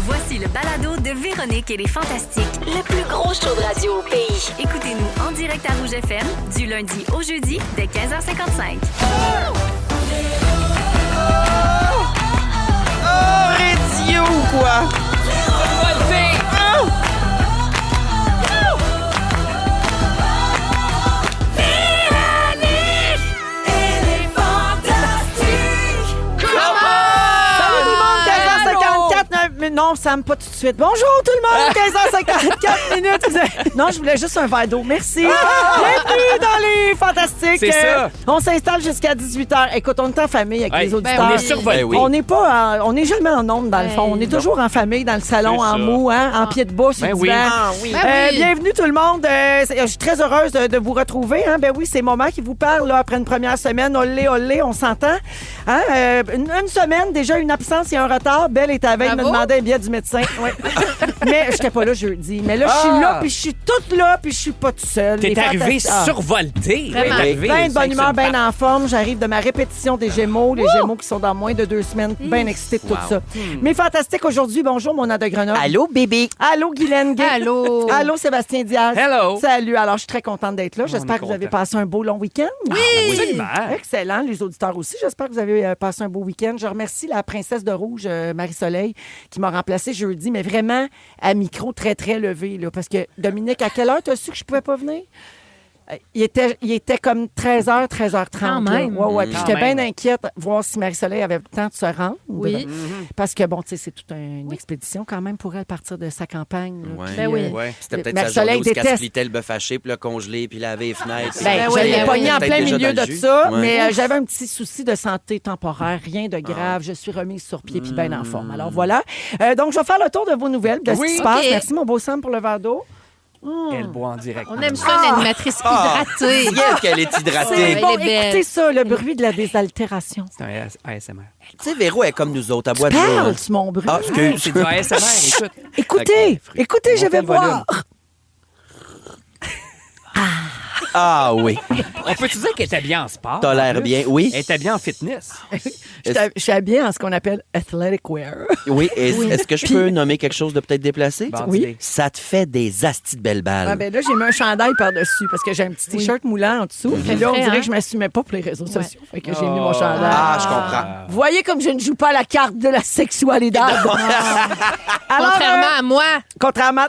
Voici le balado de Véronique et les Fantastiques. Le plus gros show de radio au pays. Écoutez-nous en direct à Rouge FM du lundi au jeudi dès 15h55. Radio ou quoi? Non, Sam, pas tout de suite. Bonjour tout le monde, 15h54 minutes. Non, je voulais juste un verre d'eau. Merci. Bienvenue dans les Fantastiques. C'est ça. On s'installe jusqu'à 18h. Écoute, on est en famille avec les auditeurs. On est survoltés. On n'est pas, on n'est jamais en onde dans le fond. On est toujours en famille, dans le salon, en mou, hein, en pied de bas sur le divan. Bienvenue tout le monde. Je suis très heureuse de vous retrouver. Hein. Ben oui, c'est Maman qui vous parle là, après une première semaine. Olé, olé, on s'entend. Hein? Une semaine, déjà une absence et un retard. Belle est avec, me demandait un billet du médecin. Ouais. Mais j'étais pas là jeudi. Mais là, je suis là, puis je suis toute là, puis je suis pas toute seule. T'es arrivé survolté. Plein de bonne humeur, bien en forme. J'arrive de ma répétition des Gémeaux. Les Gémeaux qui sont dans moins de 2 semaines. Bien excitée de tout ça. Mais fantastique aujourd'hui. Bonjour, mon âne de Grenoble. Allô, bébé. Allô, Guylaine Gay. Allô. Allô, Sébastien Diaz. Hello. Salut. Alors, je suis très contente d'être là. J'espère que vous avez passé un beau long week-end. Oui. Absolument. Excellent. Les auditeurs aussi. J'espère que vous avez passé un beau week-end. Je remercie la princesse de Rouge, Marie-Soleil, qui m'a remplacée jeudi, mais vraiment à micro très, très levé. Là, parce que, Dominique, à quelle heure t'as su que je pouvais pas venir? Il était comme 13h, 13h30. Quand même. Ouais. Puis j'étais bien inquiète voir si Marie-Soleil avait le temps de se rendre. Oui. Parce que, bon, tu sais, c'est toute une expédition quand même pour elle partir de sa campagne. Là. Ouais. Ben oui. Ouais. C'était peut-être Marie sa journée où Soleil elle splitait le bœuf haché, puis le congelé, puis laver les fenêtres. Je l'ai pogné en plein milieu de ça, Ouais. mais j'avais un petit souci de santé temporaire, rien de grave. Je suis remise sur pied puis bien en forme. Alors voilà. Donc, je vais faire le tour de vos nouvelles, de ce qui se passe. Merci, mon beau Sam, pour le verre d'eau. Elle boit en direct. On aime ça, une animatrice hydratée. Yes, qu'elle est hydratée. C'est bon, elle est belle. écoutez ça, le bruit de la désaltération. C'est un ASMR. Tu sais, Véro est comme nous autres, à boire de l'eau. Parle, c'est mon bruit. Ah, excuse. C'est du ASMR, écoute. Écoutez, je vais Monte le volume. voir. Ah oui, On peut-tu dire qu'elle était bien en sport? t'as en l'air plus? bien. Oui, Elle était bien en fitness. Je suis habillée en ce qu'on appelle athletic wear. oui. Est-ce que je peux nommer quelque chose de peut-être déplacé? Bon, Oui. dis-les. Ça te fait des astis de belles balles. Ah ben là, j'ai mis un chandail par-dessus parce que j'ai un petit T-shirt moulant en dessous. Puis là, on Très, dirait hein? que je m'assumais pas pour les réseaux sociaux. Fait que j'ai mis mon chandail. Ah, je comprends. Vous voyez comme je ne joue pas la carte de la sexualité. Alors, Contrairement à moi. contrairement à...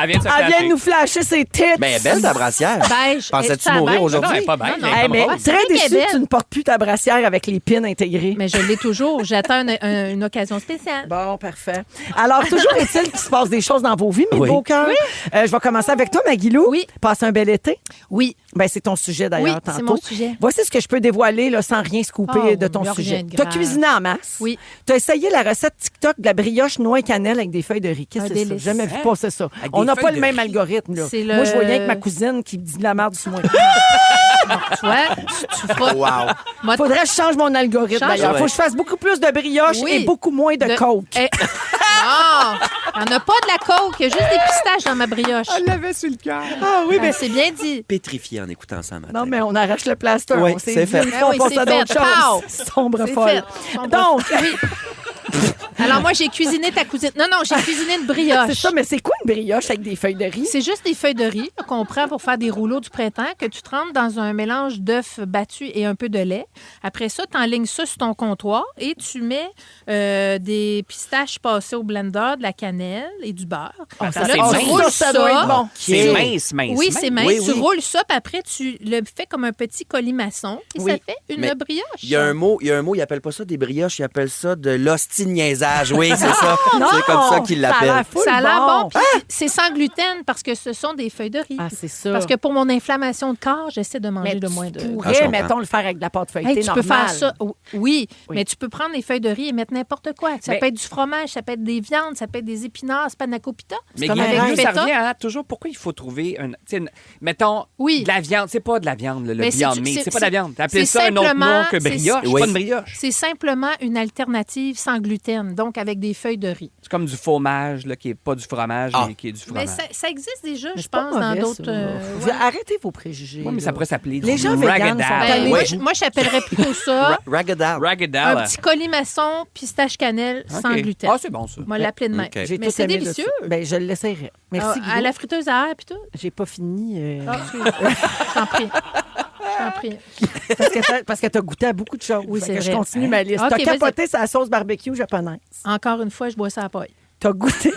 Elle vient de se Elle vient flasher. de nous flasher ses têtes. Ben, elle est belle ta brassière. Beige. Pensais-tu Ça mourir beige. aujourd'hui? Non, elle est pas belle. Non, non. Elle est Hey, comme mais rose. c'est très vrai qu'elle est déçue que tu belle. ne portes plus ta brassière avec les pins intégrés. Mais je l'ai toujours. J'attends une occasion spéciale. Bon, parfait. Alors, toujours est-il qu'il se passe des choses dans vos vies, mes Oui. beaux cœurs. Je vais commencer avec toi, Maguilou. Oui. Passe un bel été. Oui. Ben, c'est ton sujet, d'ailleurs, Oui, tantôt. c'est mon sujet. Voici ce que je peux dévoiler là, sans rien scooper Oh, de ton il y a sujet. rien de Tu as grave. cuisiné en masse. Oui. Tu as essayé la recette TikTok de la brioche noix et cannelle avec des feuilles de riz. Qu'est-ce Un que c'est ça? délice. J'ai jamais vu passer ça. Avec On des n'a pas feuilles le de même riz. algorithme. Là. C'est Moi, je le- voyais avec ma cousine qui dit de la merde sur moi. Tu vois, tu feras. Wow. Moi, Faudrait que je change mon algorithme, Change, d'ailleurs. ouais. Faut que je fasse beaucoup plus de brioche Oui. et beaucoup moins de coke. Non! Il n'y en a pas de la coke, il y a juste des pistaches dans ma brioche. Elle l'avait sur le cœur. Ah oui, mais... C'est bien dit. Pétrifié en écoutant ça matin. Non, mais on arrache le plaster. Oui, on s'est c'est dit, fait. une Ah fois, oui, on passe c'est à d'autres fait. Pow! choses. Sombre C'est folle. fait. Sombre Donc, Oui. Alors, moi, j'ai cuisiné ta cousine. Non, j'ai cuisiné une brioche. c'est ça, mais c'est quoi une brioche avec des feuilles de riz? C'est juste des feuilles de riz là, qu'on prend pour faire des rouleaux du printemps, que tu trempes dans un mélange d'œufs battus et un peu de lait. Après ça, tu enlignes ça sur ton comptoir et tu mets des pistaches passées au blender, de la cannelle et du beurre. Attends, Là, c'est tu mince. roules Ça doit être bon. C'est Ok. mince. Oui, c'est mince. Oui, Tu oui. roules ça, puis après, tu le fais comme un petit colimaçon et Oui. ça fait une Mais brioche. Il y a un mot, ils appellent pas ça des brioches, ils appellent ça de l'hostie-niaisage. Oui, c'est ça. C'est comme ça qu'ils Ça a l'appellent. l'air full Ça a l'air bon, puis Ah! c'est sans gluten parce que ce sont des feuilles de riz. Ah, c'est ça. Parce que pour mon inflammation de corps, j'essaie de manger mais le tu moins de... Ah, je pourrais, comprends. mettons, le faire avec de la pâte feuilletée Hey, tu peux normale. faire ça. Oui, mais tu peux prendre des feuilles de riz et mettre n'importe quoi. Ça Mais- peut être du fromage, ça peut être des viandes, ça peut être des épinards, panna coppita. Mais comme Guy, un nous, ça feta. revient à toujours pourquoi il faut trouver mettons, Oui. de la viande. C'est pas de la viande, le Mais Beyond c'est- Meat. c'est- C'est pas de la viande. T'as appelé c'est ça un autre nom simplement- que brioche. c'est- C'est pas une brioche. C'est simplement une alternative sans gluten, donc avec des feuilles de riz. C'est comme du fromage là, qui est pas du fromage. qui est du Mais fromage. ça existe déjà, Mais je c'est pas pense, dans mauvais, d'autres... ça. ouais. Arrêtez vos préjugés. Oui, mais ça là. pourrait s'appeler Les gens véganes sont Ragadal. allés- Moi, Oui. moi, j'appellerais plutôt ça Ragadal. un Ragadal. petit colimaçon pistache cannelle sans OK. gluten. Ah, c'est bon, ça. Moi, l'appeler de même. OK. J'ai Mais tout c'est aimé de délicieux. ça. Ben, je l'essayerai. Merci, À Guido. la friteuse à air, puis tout. J'ai pas fini. Ah, excuse. Je t'en prie. Je t'en prie. Parce que t'as goûté à beaucoup de choses. Oui, Fait c'est que Je vrai. continue ma liste. OK, T'as vas-y. capoté sa sauce barbecue japonaise. Encore une fois, je bois ça à paille. T'as goûté...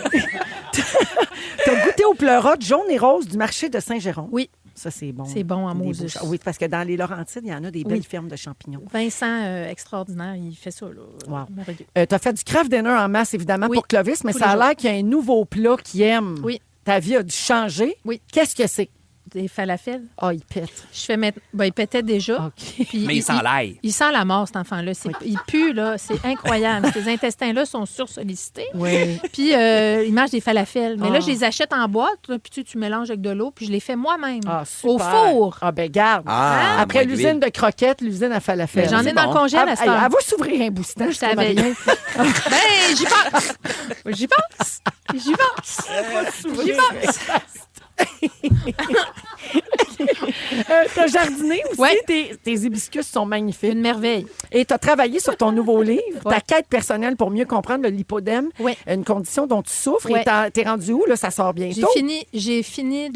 T'as goûté au pleurote jaune et rose du marché de Saint-Jérôme. Oui. Ça, c'est bon. C'est bon en Des Moses. beaux cha- Oui, parce que dans les Laurentides, il y en a des belles Oui. fermes de champignons. Vincent, extraordinaire, il fait ça. Là. Wow. Merveilleux. Tu as fait du craft dinner en masse, évidemment, Oui. pour Clovis, mais Tous ça a les l'air qu'il y a un nouveau plat qu'il aime. Oui. Ta vie a dû changer. Oui. Qu'est-ce que c'est? Des falafels. Ah, il pète. Je fais mettre... Ben, il pétait déjà. OK. Puis Mais il sent l'ail. Il sent la mort, cet enfant-là. Il pue, là. C'est incroyable. Ces intestins-là sont sursollicités. Oui. Puis, il mange des falafels. Mais là, Ah. je les achète en boîte, là, puis tu mélanges avec de l'eau, puis je les fais moi-même. Ah, super. Au four. Ah, ben garde. Ah, Après moins l'usine d'huile. de croquettes, l'usine à falafel. Ben, j'en ai c'est dans bon. le congèle à cette heure. Elle va s'ouvrir un boostant, Je je trouve savais. rien. Ben, j'y pense. J'y pense. J'y pense. J'y pense. T'as jardiné aussi. Ouais. Tes hibiscus sont magnifiques. Une merveille. Et tu as travaillé sur ton nouveau livre, Ouais. Ta quête personnelle pour mieux comprendre le lipodème, Ouais. une condition dont tu souffres. Ouais. Et t'es rendu où? Là, ça sort bientôt. J'ai fini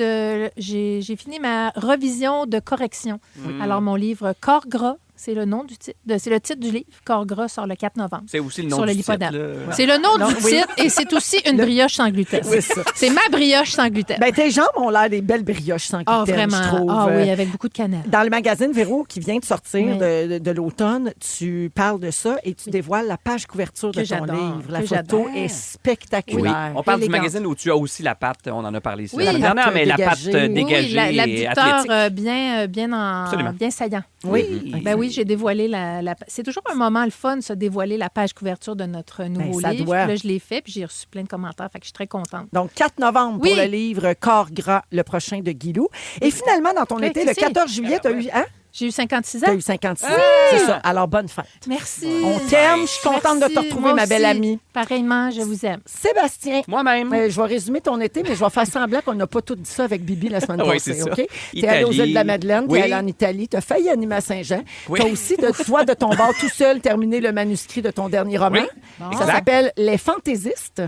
ma revision de correction. Alors, mon livre Corps gras, c'est le nom du titre. C'est le titre du livre. Corps gras sort le 4 novembre. C'est aussi le nom Sur le du titre, lipodème. là. C'est le nom Non, du oui. titre et c'est aussi une brioche sans gluten. C'est ça. C'est ma brioche sans gluten. Ben, tes jambes ont l'air des belles brioches sans gluten, Ah, vraiment. je trouve. Ah oui, avec beaucoup de cannelle. Dans le magazine Véro qui vient de sortir Oui. de l'automne, tu parles de ça et tu dévoiles la page couverture de Que ton j'adore, livre. La que photo j'adore. est Oui. spectaculaire. On parle du Élégante. magazine où tu as aussi la pâte, on en a parlé Oui. la La dernière, pâte mais la pâte dégagée. dégagée Oui, et l'abducteur athlétique. bien saillant. Oui. Ben oui, j'ai dévoilé c'est toujours un moment le fun, ça, dévoiler la page couverture de notre nouveau ça livre. doit. Puis là, je l'ai fait, puis j'ai reçu plein de commentaires, fait que je suis très contente. Donc, 4 novembre Oui. pour le livre Corps gras, le prochain de Guilou. Et finalement, dans ton Oui, été, qui le c'est? 14 juillet, tu as eu... Hein? J'ai eu 56 T'as ans. eu 56 ans. C'est ça. Alors, bonne fête. Merci. On t'aime. Je suis contente de te Merci. retrouver, Moi ma belle aussi. amie. Pareillement, je vous aime. Sébastien. Moi-même. Je vais résumer ton été, mais je vais faire semblant qu'on n'a pas tout dit ça avec Bibi la semaine Oui, passée. c'est ça. OK? T'es allé aux Italie. îles de la Madeleine, Oui. t'es allé en Italie, t'as failli animer à Saint-Jean. Oui. T'as aussi, toi, de ton bord tout seul, terminé le manuscrit de ton dernier roman. Oui. Ça Exact. s'appelle Les Fantaisistes.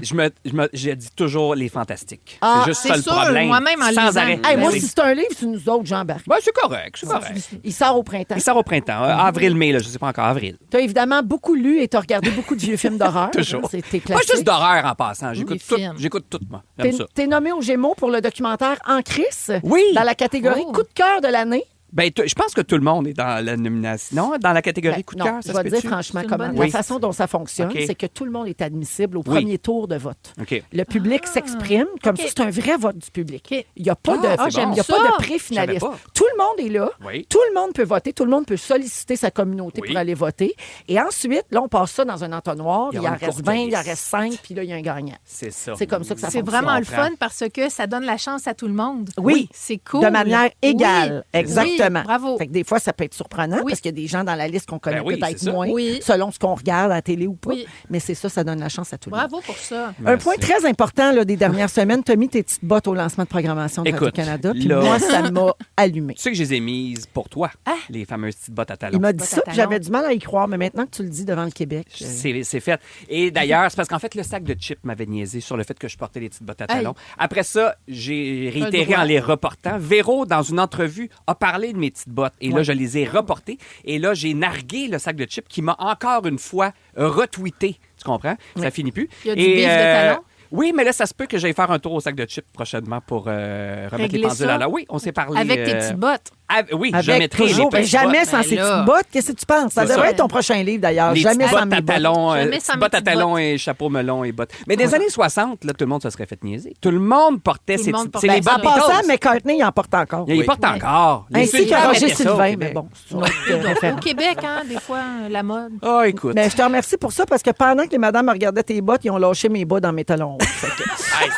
Je dis toujours les fantastiques. Ah, c'est juste c'est ça le sûr, problème. moi-même, en Sans lisant. arrêt. Hey, moi, oui. si c'est un livre, c'est nous autres, Jean-Baptiste. Ben, c'est correct, c'est correct. Il sort au printemps. Il sort au printemps, avril-mai, là, je ne sais pas encore, avril. Tu as évidemment beaucoup lu et tu as regardé beaucoup de vieux films d'horreur. Toujours. C'est tes Pas classiques. juste d'horreur en passant. Les J'écoute films. tout, moi. J'aime ça. T'es nommé au Gémeaux pour le documentaire En crise. Oui. Dans la catégorie Oh. coup de cœur de l'année. Ben, je pense que tout le monde est dans la nomination. Non, dans la catégorie coup de non, cœur, je ça vais se te dire peut-tu? franchement C'est une comment. bonne La liste. façon dont ça fonctionne, OK. c'est que tout le monde est admissible au Oui. premier tour de vote. OK. Le public s'exprime. Comme OK. ça, c'est un vrai vote du public. OK. Il n'y a pas Ah, de, c'est bon. il y a Ça. pas de pré-finaliste. Je savais pas. Tout le monde est là. Oui. Tout le monde peut voter. Tout le monde peut solliciter sa communauté Oui. pour aller voter. Et ensuite, là, on passe ça dans un entonnoir. Il y Il en aura une reste courte 20, il en liste. reste 5, puis là, il y a un gagnant. C'est ça. C'est comme ça que ça C'est fonctionne. vraiment le comprends. fun parce que ça donne la chance à tout le monde. Oui. C'est cool. De manière égale. Oui. Exactement. Oui, bravo. Fait que des fois, ça peut être surprenant Oui. parce qu'il y a des gens dans la liste qu'on connaît Ben oui, peut-être c'est ça. moins, Oui. selon ce qu'on regarde à la télé ou pas. Oui. Mais c'est ça donne la chance à tout le monde. Bravo pour ça. Un point très important là, des dernières semaines, tu as mis tes petites bottes au lancement de programmation de Écoute, Radio-Canada. Puis là- moi, ça m'a allumé. Tu sais que je les ai mises pour toi, les fameuses petites bottes à talons. Il m'a dit Bottes à ça, puis talons. j'avais du mal à y croire, mais maintenant que tu le dis devant le Québec. C'est fait. Et d'ailleurs, c'est parce qu'en fait, le sac de chips m'avait niaisé sur le fait que je portais les petites bottes à talons. Après ça, j'ai réitéré droit. en les reportant. Véro, dans une entrevue, a parlé de mes petites bottes. Et là, je les ai reportées. Et là, j'ai nargué le sac de chips qui m'a encore une fois retweeté. Tu comprends? Ça finit plus. Il y a du bif de talons? Oui, mais là, ça se peut que j'aille faire un tour au sac de chips prochainement pour remettre Régler les pendules ça? à l'heure. Oui, on s'est parlé. Avec tes petites bottes. Oui, je Avec mettrai les toujours, mais petites jamais bottes. sans Ben ces là. petites bottes. Qu'est-ce que tu penses? Ça C'est devrait ça. être ton prochain livre, d'ailleurs. Les Jamais petites sans bottes mes à bottes. talons, Jamais petites sans mes bottes à petites talons bottes. et chapeau melon et bottes. Mais des années 60, là, tout le monde se serait fait niaiser. Tout le monde portait Tout ces le monde petites... C'est portait les ça. En bottes passant, Beatles. McCartney, il en porte encore. Il porte Oui. encore. Les Ainsi que Sylvain Roger mettait ça au Sylvain, Québec. mais bon, c'est une autre Au référence. Québec, hein, des fois, la mode. Ah, écoute. Mais je te remercie pour ça parce que pendant que les madames regardaient tes bottes, ils ont lâché mes bas dans mes talons hauts. Fait que-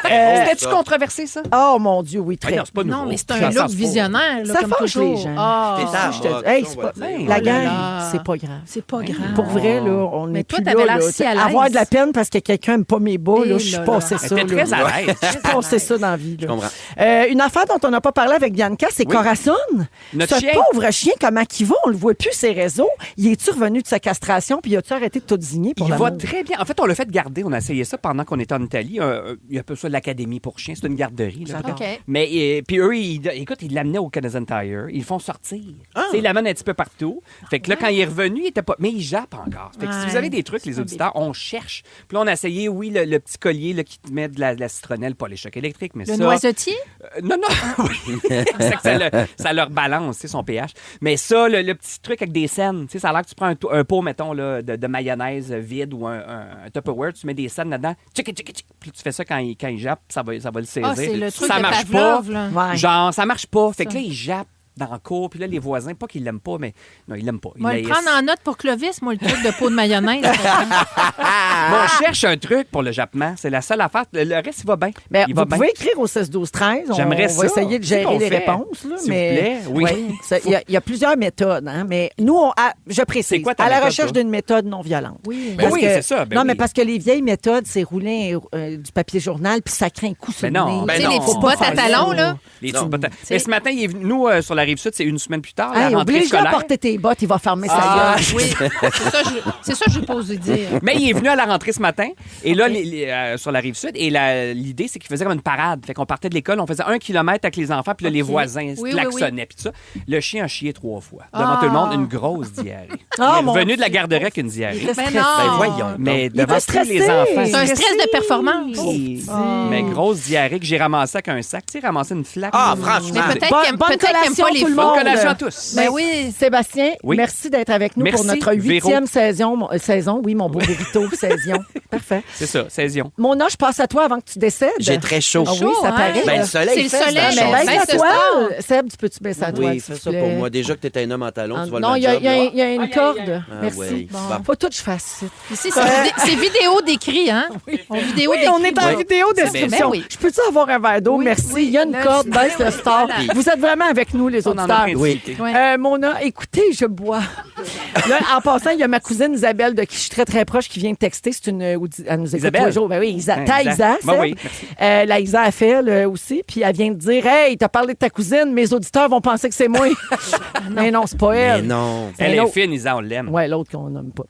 C'était-tu controversé, ça? Oh mon Dieu, oui, très. Non, c'est pas nouveau. Non, mais c'est un look visionnaire. Là, Ça comme fâche toujours. les gens. Ah, Hey, c'est pas... La gang, c'est pas grave. c'est pas grave. Pour vrai, là, on Mais n'est toi, plus t'avais là. l'air là. si à l'aise. Avoir de la peine parce que quelqu'un n'aime pas mes bas, là, je suis passé ça. T'es là. très à l'aise. Je suis passé ça dans la vie. Là. Je comprends. Une affaire dont on n'a pas parlé avec Bianca, c'est Oui. Corazon. Notre Ce chien. pauvre chien, comment il va? On le voit plus ses réseaux. Il est-tu revenu de sa castration puis a-tu arrêté de tout désigner pour Il va l'amour? très bien. En fait, on l'a fait garder. On a essayé ça pendant qu'on était en Italie. Il y a un peu ça de l'Académie pour chiens. C'est une garderie. Là. J'adore. OK. Mais puis eux, écoute, ils l'amenaient au Canadian Tire. Ils le font sortir. Tu sais, ils l'amènent un petit peu partout. Fait que là, quand il est revenu, il était pas... Mais il jappe encore. Fait que si vous avez des trucs, les auditeurs, on cherche. Puis là, on a essayé, oui, le petit collier là, qui te met de la citronnelle, pas les chocs électriques, mais Le ça... noisetier? Non. Oui. C'est que ça leur balance, tu sais, son pH. Mais ça, le petit truc avec des scènes, tu sais, ça a l'air que tu prends un pot, mettons, là, de mayonnaise vide ou un Tupperware, tu mets des scènes là-dedans, tchic. Puis tu fais ça quand il jappe, ça va le saisir. Ah, c'est le truc ça de marche Pavlov, pas. là. Ouais. Genre, ça marche pas. Fait que là, il jappe dans la cour, puis là, les voisins, pas qu'ils l'aiment pas, mais non, ils l'aiment pas. Ils Moi, le haïssent. prendre en note pour Clovis, moi, le truc de pot de mayonnaise. Bon, on cherche un truc pour le jappement. C'est la seule affaire. Le reste, il va bien. Ben, il vous va bien. pouvez écrire au 16-12-13. J'aimerais On va ça. essayer de C'est gérer qu'on les fait. réponses. Là, S'il mais... vous plaît, oui. Il y a plusieurs méthodes. Hein, mais nous, je précise, C'est quoi ta à la méthode, recherche toi? d'une méthode non violente. Oui. Ben Parce oui, que- c'est ça. Ben non, oui. mais parce que les vieilles méthodes, c'est rouler du papier journal puis ça craint un coup sur Ben le non, nez. ben Tu sais, non. les petites Faut bottes pas à faire talons, ça. là. Les Non. trucs batailles. Mais ce matin, il est venu, nous, sur la Rive-Sud, c'est une semaine plus tard, Hey, la rentrée oblige-le à scolaire. porter tes bottes, il va fermer sa Ah, gueule. Oui, c'est ça que j'ai pas osé dire. Mais il est venu à la rentrée ce matin, et là, sur la Rive-Sud, et l'idée, c'est qu'il faisait comme une parade. Fait qu'on partait de l'école, on faisait 1 kilomètre avec les enfants, puis là, les OK. voisins Oui, klaxonnaient, puis tout ça. Le chien a chié 3 fois. Devant tout le monde, une grosse diarrhée. Ah, il est mon revenu de la Dieu. garderie avec une diarrhée. Il était Ben stressé. non. Ben voyons. Mais Il devant était tous les stressé. enfants. C'est un stress de performance. Oui. Mais grosse diarrhée que j'ai ramassée avec un sac. Tu sais, ramasser une flaque. Ah, Mais franchement. peut-être Bonne- qu'il aime bonne peut-être qu'il aime collation, pas les tout le fous. monde. Bonne collation à tous. Ben oui. Sébastien, Oui. merci d'être avec nous pour Merci, notre Véro. 8e saison. Oui, mon beau Vérito, saison. Parfait. C'est ça, saison. Mona, je passe à toi avant que tu décèdes. J'ai très chaud. Ah oui, Chaud, ça hein? paraît. Ben, là. le soleil C'est le fesse soleil. dans la Mais chambre. baisse Baisse la le toile. Seb, tu peux-tu baisser la toile? Oui, s'il fais te ça plaît? pour moi. Déjà que t'es un homme en talon, tu vas Non, le il y a- job, il y a- là. il y a une Aïe, corde. Ah, Merci. oui. Bon. Bon. Faut tout que je fasse ça. Ici, c'est vidéo d'écrit, hein? On vidéo Oui, d'écrit. on est en Oui. vidéo description. Ben oui. Je peux-tu avoir un verre d'eau? Oui, Merci. oui. Il y a une Là, corde, je- baisse le star. Voilà. Vous êtes vraiment avec nous, les On en a auditeurs. rien Oui. discuté. Ouais. Mona, écoutez, je bois. Là, en passant, il y a ma cousine Isabelle, de qui je suis très, très proche, qui vient de texter. C'est une... Elle nous écoute Isabelle? tous les jours. Ben oui, Hein, ta Isa. Isa, Ben Seb. oui, merci. La Isa a fait, elle aussi. Puis elle vient de dire, hey, t'as parlé de ta cousine, mes auditeurs vont penser que c'est moi. Mais non, c'est pas Mais elle. non. C'est Elle est l'autre. fine, Isa, on l'aime. Ouais, l'autre qu'on nomme pas.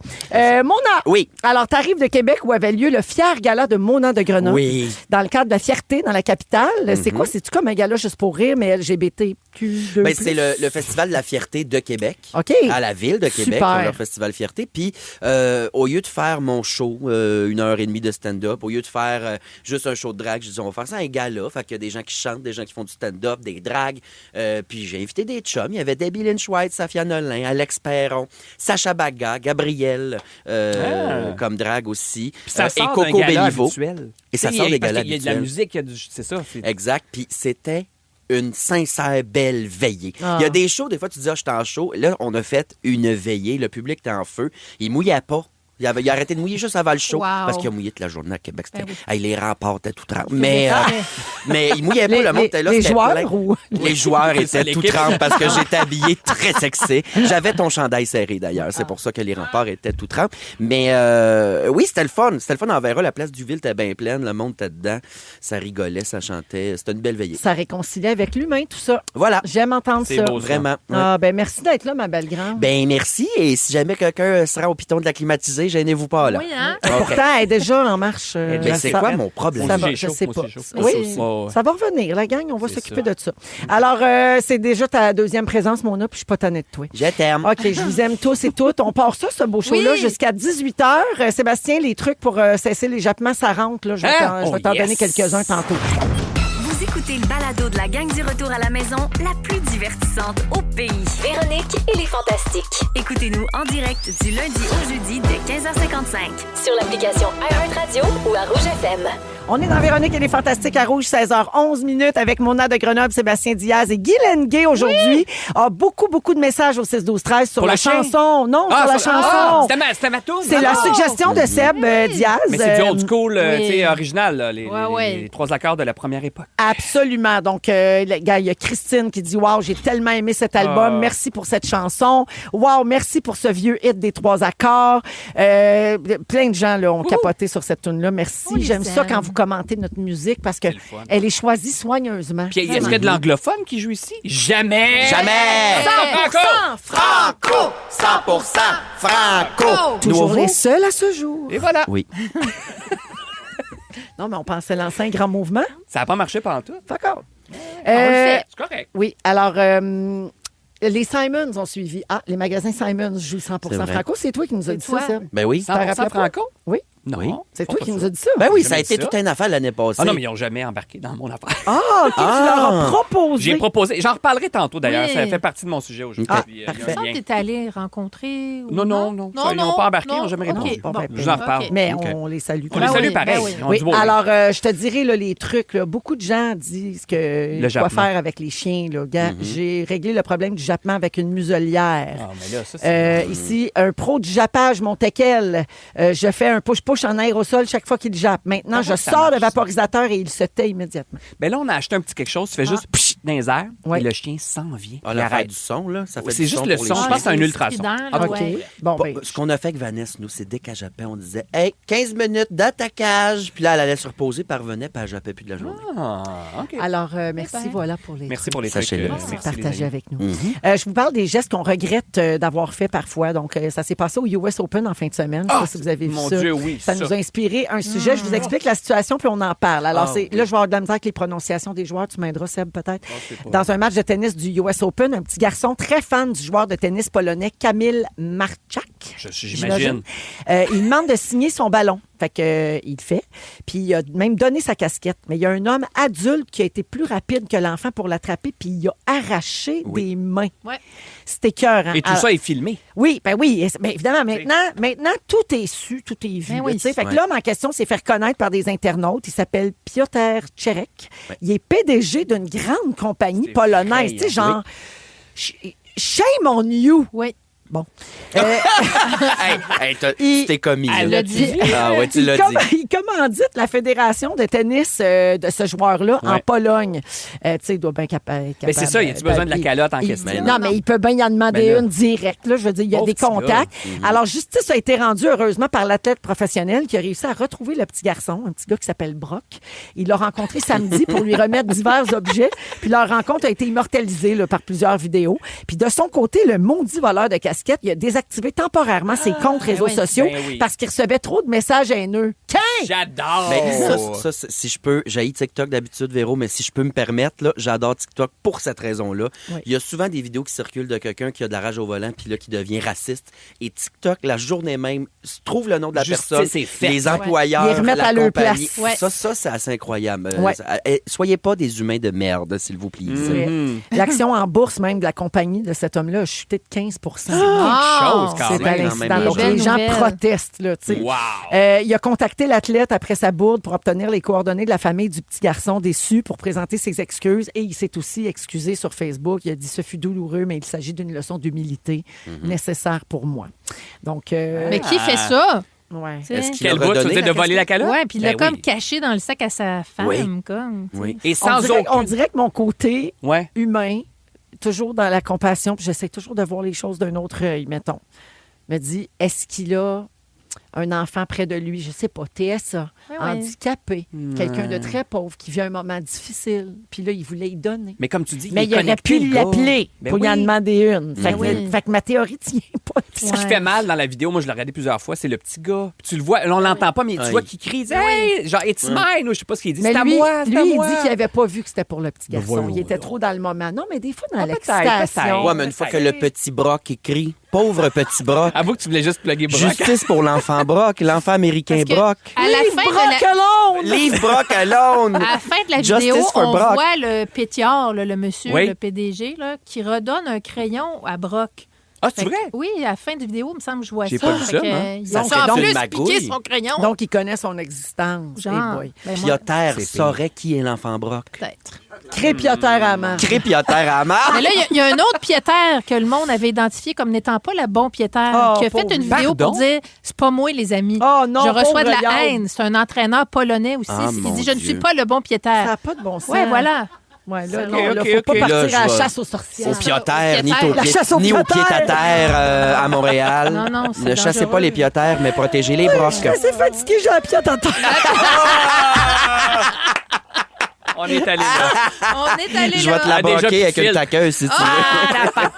Mona. Oui. Alors, t'arrives de Québec où avait lieu le fier gala de Mona de Grenoble. Oui. Dans le cadre de la fierté dans la capitale. C'est quoi? C'est-tu comme un gala juste pour rire, mais LGBTQ2+? Ben, c'est le Festival de la fierté de Québec. OK. À la ville de Québec, Super. pour leur Festival Fierté. Puis, au lieu de faire mon show, 1h30 de stand-up, au lieu de faire juste un show de drague, je dis, on va faire ça un gala. Fait qu'il y a des gens qui chantent, des gens qui font du stand-up, des dragues. Puis, j'ai invité des chums. Il y avait Debbie Lynch White, Safia Nolin, Alex Perron, Sacha Baga, Gabrielle, comme drague aussi. Puis ça et sort d'un Coco gala Bellivo. habituel. Et ça Tu sais, sort des parce galas qu'il y a de la habituels. musique, il y a c'est ça. Exact. Puis c'était une sincère belle veillée. Ah. Il y a des shows, des fois, tu dis, ah, je suis en show. Là, on a fait une veillée. Le public était en feu. Il mouillait pas. Il a arrêté de mouiller juste avant le show Wow. parce qu'il a mouillé toute la journée à Québec. C'était, Ben hey, les remparts étaient tout trempés. Mais il mouillait pas, le monde était là. les c'était joueurs plein. ou... Les joueurs C'est ça, étaient tout l'équipe. trempés parce que j'étais habillé très sexy. J'avais ton chandail serré d'ailleurs. C'est pour ça que les remparts étaient tout trempés. Mais oui, c'était le fun. C'était le fun en Vera. La place du Ville était bien pleine. Le monde était dedans. Ça rigolait, ça chantait. C'était une belle veillée. Ça réconcilie avec l'humain, tout ça. Voilà. J'aime entendre C'est ça. beau, ça. Vraiment. Ouais. Ah, ben merci d'être là, ma belle grande. Ben merci. Et si jamais quelqu'un sera au piton de la climatisée, gênez-vous pas là. Oui, hein? OK. Pourtant, elle est déjà en marche. Ben, c'est ça- quoi mon problème? Ça Moi va, aussi, j'ai je chaud, sais moi pas. aussi, j'ai chaud. Oui, Ouais, ouais. ça va revenir, la gang. On va C'est s'occuper ça. de ça. Alors, c'est déjà ta deuxième présence, Mona, puis je suis pas tannée de toi. Je t'aime. OK, je vous aime tous et toutes. On part ça, ce beau show-là, Oui. jusqu'à 18h. Sébastien, les trucs pour cesser les jappements, ça rentre. Là. Je vais Hein? je vais t'en Oh, yes. donner quelques-uns tantôt. Vous écoutez le balado de la gang du retour à la maison, la plus divertissante au pays. Véronique et les Fantastiques. Écoutez-nous en direct du lundi au jeudi dès 15h55. Sur l'application iHeartRadio ou à Rouge FM. On est dans Véronique et les Fantastiques à Rouge, 16h11 minutes avec Mona de Grenoble, Sébastien Diaz et Guy Lenguet aujourd'hui. Beaucoup de messages au 6-12-13 sur Pour la le chien? chanson. Non, sur la chanson. C'était ma toune. C'est la suggestion de Seb Diaz. Mais c'est du old school, oui. tu sais, original, là, les Ouais. 3 accords de la première époque. Absolument. Donc, il y a Christine qui dit « Wow, j'ai tellement aimé cet album. Merci pour cette chanson. Wow, merci pour ce vieux hit des 3 accords. » Plein de gens là, ont capoté sur cette tune-là. Merci. On les J'aime ça aime. quand vous commentez notre musique parce C'est le fun. qu'elle est choisie soigneusement. Puis est-ce qu'il y a de l'anglophone qui joue ici? Jamais! Jamais! 100% Franco! 100% Franco! Toujours Nouveau? les seuls à ce jour. Et voilà. Oui. Non, mais on pensait lancer un grand mouvement. Ça n'a pas marché pendant tout. D'accord. On le fait. C'est correct. Oui, alors... les Simons ont suivi. Ah, les magasins Simons jouent 100% C'est vrai. Franco. C'est toi qui nous as dit toi. ça, Seb? Ben oui. T'en rappelles 100% pas? franco? Oui. Non. Oui. C'est pas toi qui ça. nous as dit ça. Ben oui, J'ai ça a jamais été dit ça. toute une affaire l'année passée. Ah non, mais ils n'ont jamais embarqué dans mon affaire. Ah, OK, tu leur as proposé. J'ai proposé. J'en reparlerai tantôt, d'ailleurs. Oui. Ça fait partie de mon sujet aujourd'hui. Ah, Puis, parfait. il y a un Il me semble lien. que t'es allé rencontrer. Ou Non. Ça, ils n'ont pas embarqué, ils n'ont jamais répondu. OK, bon, ben, Je vous en reparle. Mais OK. on les salue. On les Ben salue oui, pareil. ben oui. Ils ont Oui, du beau alors, je te dirais là, les trucs. Là, beaucoup de gens disent que Le quoi jappement. faire avec les chiens. Là. Gars, j'ai réglé le problème du jappement avec une muselière. Ah, mais là, ça, c'est... Ici, un pro du jappage, mon teckel. Je fais un push-push en aérosol chaque fois qu'il jappe. Maintenant, Comment je ça sors marche, le vaporisateur et il se tait immédiatement. Ben là, on a acheté un petit quelque chose. Tu fais juste psh, dans les airs Ouais. et le chien s'en vient. Ah, Il l'affaire arrête. du son, là. Ça fait C'est du juste son le pour son. les Je chiens. pense que c'est un c'est ultrason. strident, là, OK. ouais. Bon, Bon, ben, ce qu'on a fait avec Vanessa, nous, c'est dès qu'elle jappait, on disait hey, 15 minutes d'attaquage. Puis là, elle allait se reposer, puis elle revenait, puis elle jappait plus de la journée. Ah, OK. alors, merci, ben. voilà pour les Merci trucs. pour les trucs. Sachez-le. Merci de merci, les partager amis. avec nous. Je vous parle des gestes qu'on regrette d'avoir fait parfois. Donc, ça s'est passé au US Open en fin de semaine. Je sais pas si vous avez vu Mon ça. Dieu, oui, Ça nous a inspiré un sujet. Je vous explique la situation, puis on en parle. Alors, là, je vais avoir de la misère avec les prononciations des joueurs. Tu m'aideras, Seb, peut-être. Dans un match de tennis du US Open, un petit garçon très fan du joueur de tennis polonais Kamil Marchak. J'imagine. Il demande de signer son ballon. Fait que, il le fait. Puis il a même donné sa casquette. Mais il y a un homme adulte qui a été plus rapide que l'enfant pour l'attraper, puis il a arraché des mains. Ouais. C'était écœurant. Et tout Alors, ça est filmé. oui, ben oui. Ben évidemment, maintenant, tout est su, tout est vu. Ben oui. Tu sais. Fait que Ouais. l'homme en question s'est fait reconnaître par des internautes. Il s'appelle Piotr Czerek. Il est PDG d'une grande compagnie C'est polonaise. Tu sais, effrayant. genre, shame on you. Oui. Bon. Hey, Il- tu t'es commis. Elle là. l'a dit. Ah ouais, tu Il l'as dit. il commandite la fédération de tennis de ce joueur-là en Ouais. Pologne. Tu sais, il doit bien capable. Mais c'est ça, y a-tu besoin de la calotte en question? Non, mais il peut bien y en demander Ben là. une directe. Là, je veux dire, il y a Pauvre des petit contacts. Alors, justice a été rendue, heureusement, par l'athlète professionnel qui a réussi à retrouver le petit garçon, un petit gars qui s'appelle Brock. Il l'a rencontré samedi pour lui remettre divers objets. Puis leur rencontre a été immortalisée là, par plusieurs vidéos. Puis de son côté, le maudit voleur de casquette, il a désactivé temporairement ses comptes réseaux oui. sociaux Ben oui. parce qu'il recevait trop de messages haineux. J'adore! Mais ça, si je peux, j'haïs TikTok d'habitude, Véro, mais si je peux me permettre, là, j'adore TikTok pour cette raison-là. Oui. Il y a souvent des vidéos qui circulent de quelqu'un qui a de la rage au volant puis là, qui devient raciste. Et TikTok, la journée même, trouve le nom de la Justice personne, est faite. les employeurs, Ils remettent la à leur compagnie. place. Ouais. Ça, c'est assez incroyable. Ouais. Soyez pas des humains de merde, s'il vous plaît. L'action en bourse même de la compagnie de cet homme-là a chuté de 15 chose, quand C'est même. à quand l'incident. même. Donc, Belle les gens nouvelle. protestent. Là, tu sais. Wow! Il a contacté l'athlète après sa bourde pour obtenir les coordonnées de la famille du petit garçon déçu pour présenter ses excuses. Et il s'est aussi excusé sur Facebook. Il a dit « Ce fut douloureux, mais il s'agit d'une leçon d'humilité nécessaire pour moi. » Donc, Mais qui fait ça? ouais. Tu sais? Est-ce qu'il Quel a bout, tu redonné veux dire, de voler la calotte? Ouais, puis il l'a Ben comme oui. caché dans le sac à sa femme, Oui. comme. tu sais. Oui. Et On sans dirait, aucun... on dirait que mon côté Ouais. humain, toujours dans la compassion, puis j'essaie toujours de voir les choses d'un autre œil, mettons, me dit, est-ce qu'il a un enfant près de lui, je sais pas, TSA, Ouais, ouais. handicapé, quelqu'un de très pauvre qui vit un moment difficile, puis là, il voulait y donner. Mais comme tu dis, Mais il il est aurait connecté, pu le gars. l'appeler Ben pour y en oui. demander une. Fait, oui. fait que ma théorie tient pas. Ce qui fait mal dans la vidéo, moi je l'ai regardé plusieurs fois, c'est le petit gars. Puis tu le vois, là, on l'entend pas, mais tu Ouais. vois qu'il crie, il dit, hey, genre, it's mine, ou je sais pas ce qu'il dit. Mais C'est à lui, moi, c'est à lui il moi. dit qu'il n'avait pas vu que c'était pour le petit garçon. voyons Il était donc. trop dans le moment. Non, mais des fois, dans Ah, l'excitation. peut-être. Ouais, mais une fois que le petit Brock écrit, pauvre petit Brock, Avoue que tu voulais juste plugger Brock. justice pour l'enfant Brock, l'enfant américain Parce que Brock. À la fin de Brock la... alone! Leave Brock alone! À la fin de la Justice vidéo, for on Brock. voit le pétiard, là, le monsieur, Oui. le PDG, là, qui redonne un crayon à Brock. Ah, c'est Fait que, vrai? oui, à la fin de vidéo, il me semble que je vois J'ai ça. pas vu ça, Fait que, hein. il Ça a serait en donc plus une magouille. piqué son crayon. Donc, il connaît son existence. Genre, Eh boy. ben, moi, Pioter C'est saurait qui est l'enfant broc. peut-être. Crépioter à la main. Crépioter à marre. Mais là, il y a un autre piétaire que le monde avait identifié comme n'étant pas le bon piétaire, Oh, qui a fait pauvre. une vidéo Pardon? pour dire « C'est pas moi, les amis. Oh non, Je reçois de pauvre la Yann. haine. » C'est un entraîneur polonais aussi. Ah, Il mon dit « Je ne Dieu. suis pas le bon Ça piétaire. n'a pas de bon sens. » Ouais, voilà. Ouais, là, Ok, non, là, ok, faut pas ok. partir Là, à je la vais- chasse aux sorcières. Au piotère, ni piétère. La chasse aux ni au piotères. pied-à-terre à Montréal. Non, non, c'est Ne chassez dangereux. pas les piotères, mais protégez les brocs. Je suis assez fatiguée, j'ai la piète à terre. On est allé là. On est allé Je vais te là. la déjà broquer plus avec une fil. taqueuse si tu veux.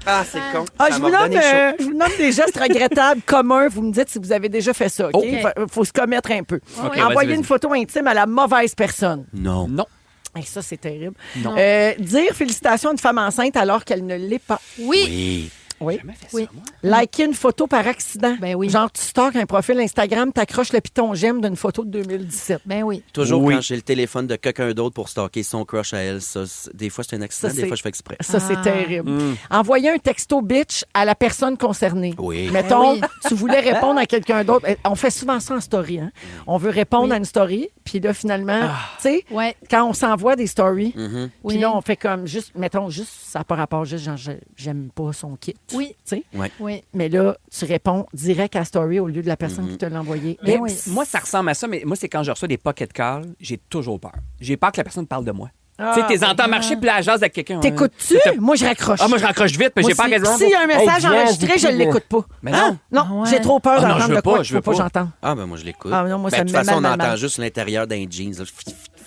Ah, c'est con. Ah, Ça je, m'a vous nomme, redonné chaud. je vous nomme des gestes regrettables communs. Vous me dites si vous avez déjà fait ça, OK? OK. Faut se commettre un peu. OK, Envoyer vas-y. une photo intime à la mauvaise personne. Non. Non. Hey, ça, c'est terrible. Non. Dire félicitations à une femme enceinte alors qu'elle ne l'est pas. Oui. Oui. Oui. Jamais fait Oui. ça, moi. Liker une photo par accident. Ben oui. Genre, tu stalks un profil Instagram, t'accroches le piton j'aime d'une photo de 2017. Ben oui. Toujours Oui. quand j'ai le téléphone de quelqu'un d'autre pour stalker son crush à elle, ça, des fois c'est un accident, Ça, des c'est- fois je fais exprès. Ça, c'est Ah. terrible. Envoyer un texto bitch à la personne concernée. Oui. Mettons, Ben tu voulais répondre à quelqu'un d'autre. On fait souvent ça en story. Hein? On veut répondre Oui. à une story, puis là, finalement, tu sais, Ouais. quand on s'envoie des stories, Mhm. puis Oui. là, on fait comme juste, mettons, juste, ça n'a pas rapport, juste genre, j'aime pas son kit. Oui. Tu sais? Ouais. Oui. Mais là, tu réponds direct à la story au lieu de la personne qui te l'a envoyé. Ben Et oui. Moi, ça ressemble à ça, mais moi, c'est quand je reçois des pocket calls, j'ai toujours peur. J'ai peur que la personne parle de moi. Tu sais, t'es entends marcher, puis là, elle jase avec quelqu'un. T'écoutes-tu? Moi, je raccroche. Ah, moi, je raccroche vite, puis Moi, j'ai peur qu'elle S'il y a un message enregistré, je ne l'écoute pas. Mais non. Non, Ah ouais. j'ai trop peur Ah non, d'entendre je veux de quoi pas, qu'il je faut veux pas pas. j'entends. Ah, ben moi je l'écoute. Ah, non, moi, ça Ben, me de met toute façon, mal, on mal, entend mal. juste l'intérieur d'un jeans. là.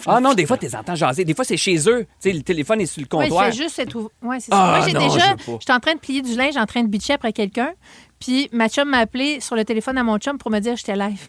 Ah non, des fois, t'es entends jaser. Des fois, c'est chez eux. Tu sais, le téléphone est sur le Oui, il comptoir. fait juste être Ouais, c'est ça. Ah, Moi, j'ai non, déjà. je veux pas. J'étais en train de plier du linge, en train de bitcher après quelqu'un. Puis ma chum m'a appelé sur le téléphone à mon chum pour me dire que j'étais live.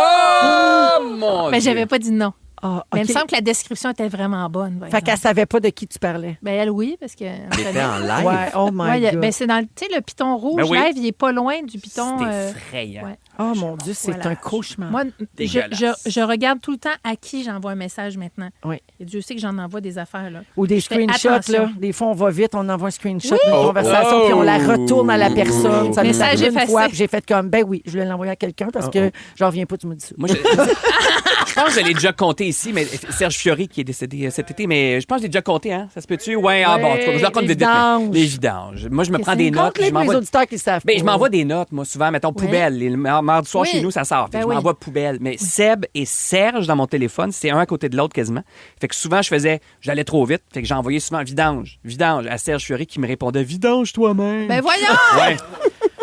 Oh, mon Mais Dieu. j'avais pas dit non. Ah, Mais il OK. me semble que la description était vraiment bonne. par Fait qu'elle exemple. savait pas de qui tu parlais. Ben, elle, oui, parce que. J'étais en live. Ouais, oh my Ouais, God. ben, c'est dans le. Tu sais, le piton rouge, Ben oui. live, il est pas loin du piton. C'est effrayant. ouais. Oh mon Dieu, c'est Voilà. un cauchemar. Moi, Dégueulasse. je regarde tout le temps à qui j'envoie un message maintenant. Oui. Et Dieu sait que j'en envoie des affaires, là. Ou des Je fais screenshots, attention. là. Des fois, on va vite, on envoie un screenshot Oui. d'une Oh, conversation, oh. puis on la retourne à la personne. Ça m'est Message arrivé une effacé. fois, puis j'ai fait comme, ben oui, je voulais l'envoyer à quelqu'un parce que j'en reviens pas, tu me dis ça. Moi, je pense que je l'ai déjà compté ici, mais Serge Fiori qui est décédé cet été, mais je pense que je l'ai déjà compté, hein? Ça se peut-tu? Ouais, ah bon, en tout cas, je le raconte les vite, vite, mais vidanges. les vidanges. Moi, je me prends des notes. Compte-les puis je pour les m'envoie. auditeurs qui le savent Ben, je pas. m'envoie des notes, moi, souvent, mettons, poubelle. Les mardi soir, Oui. chez nous, ça sort. Fait que Ben je oui. m'envoie poubelle. Mais Seb et Serge, dans mon téléphone, c'est un à côté de l'autre quasiment. Fait que souvent, j'allais trop vite. Fait que j'ai envoyé souvent vidange à Serge Fiori qui me répondait vidange toi-même. Ben voyons! Ouais.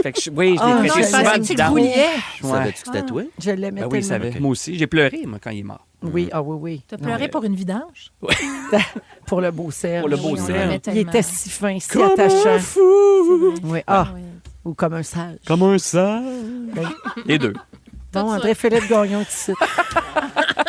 Fait que oui, je Ah, l'ai non, prêté je souvent pensais de que tu le vidange. vouliais. Ouais. Savais-tu que c'était toi? Je l'aimais Ben oui, il tellement. savait. Moi aussi. J'ai pleuré, moi, quand il est mort. Oui, ah oui, oui. T'as pleuré pour une vidange? Pour le beau Serge. Pour le beau Oui, on Serge. l'aimait Il tellement. était si fin, si attachant. fou! Oui. Ah, Oui. ou comme un sage. Comme un sage. Les deux. Bon, ça. André-Philippe Gagnon est ici.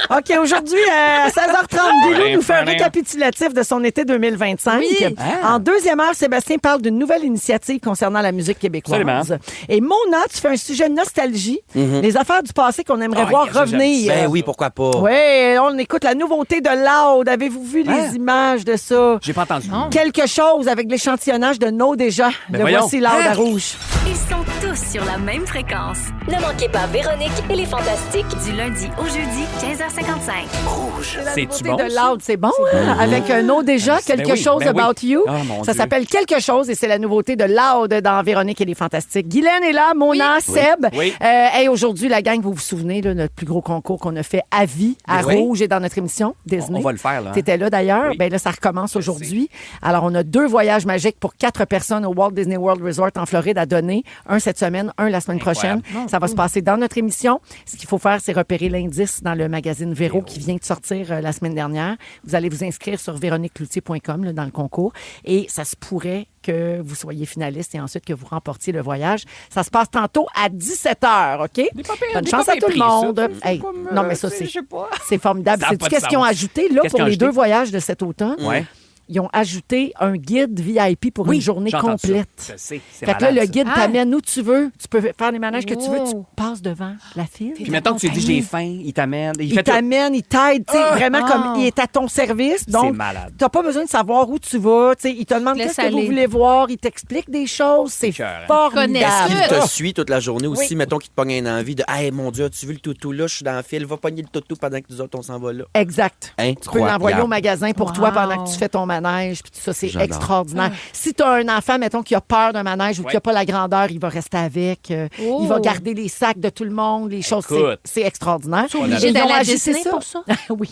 OK, aujourd'hui, à 16h30, Guilou nous fait un récapitulatif de son été 2025. Oui. Ah. En deuxième heure, Sébastien parle d'une nouvelle initiative concernant la musique québécoise. Absolument. Et Mona, tu fais un sujet nostalgie, les affaires du passé qu'on aimerait voir ça, j'aime revenir. Ben oui, pourquoi pas? Oui, on écoute la nouveauté de Loud. Avez-vous vu les images de ça? J'ai pas entendu. Non. Quelque chose avec l'échantillonnage de No déjà. Ben Le voyons. voici Loud à rouge. Ils sont tous sur la même fréquence. Ne manquez pas Véronique et les Fantastiques. Du lundi au jeudi, 15h55. La C'est-tu nouveauté bon, de ça? Loud, c'est bon, hein? Avec un No déjà, Ben quelque oui, chose ben oui. about you. Oh, mon Ça Dieu. s'appelle Quelque chose et c'est la nouveauté de Loud dans Véronique et les Fantastiques. Guylaine est là, Mona, Seb. Oui. Hey, aujourd'hui, la gang, vous vous souvenez, là, notre plus gros concours qu'on a fait à vie, à Oui. Rouge et dans notre émission Disney. On va le faire, là. hein? T'étais là d'ailleurs. Oui. Ben là, ça recommence aujourd'hui. Alors, on a 2 voyages magiques pour 4 personnes au Walt Disney World Resort en Floride à donner. Un cette semaine, un la semaine prochaine. Ça va se passer dans notre émission. Ce qu'il faut faire, c'est repérer l'indice dans le magazine Véro qui vient de sortir la semaine dernière. Vous allez vous inscrire sur véroniquecloutier.com là, dans le concours. Et ça se pourrait que vous soyez finaliste et ensuite que vous remportiez le voyage. Ça se passe tantôt à 17h, OK? Bonne chance à tout le monde. Hey, non, mais ça, c'est formidable. Ça a C'est pas de qu'est-ce qu'ils ont sens. ajouté là, Qu'est-ce pour qu'ils ont les 2 ajouté? voyages de cet automne? Ouais. ils ont ajouté un guide VIP pour une journée j'entends complète. Ça. Je sais, c'est Fait que là, malade, le ça. guide t'amène où tu veux. Tu peux faire les manèges que tu veux. Tu Wow. passes devant la file. Puis mettons que tu dis j'ai faim, il t'amène. Il fait tout. t'amène, il t'aide, tu sais, vraiment comme il est à ton service. Donc, malade. t'as pas besoin de savoir où tu vas. Tu sais, il te demande Laisse qu'est-ce que vous aller. voulez voir. Il t'explique des choses. C'est Écœurant. formidable. Connaisse-le. Il te suit toute la journée aussi. Oui. Mettons qu'il te pogne une envie de « Hey, mon Dieu, as-tu vu le toutou là? Je suis dans le fil. Va pogner le toutou pendant que nous autres, on s'en va là. Exact. Tu peux l'envoyer au magasin pour toi pendant que tu fais ton manège. Puis tout ça, c'est J'adore. extraordinaire. Si tu as un enfant, mettons, qui a peur d'un manège ou qui n'a pas la grandeur, il va rester avec. Oh. Il va garder les sacs de tout le monde, les choses. Écoute. C'est extraordinaire. Tu es obligé Ils ont d'aller à ajouté Disney ça. pour ça? Oui.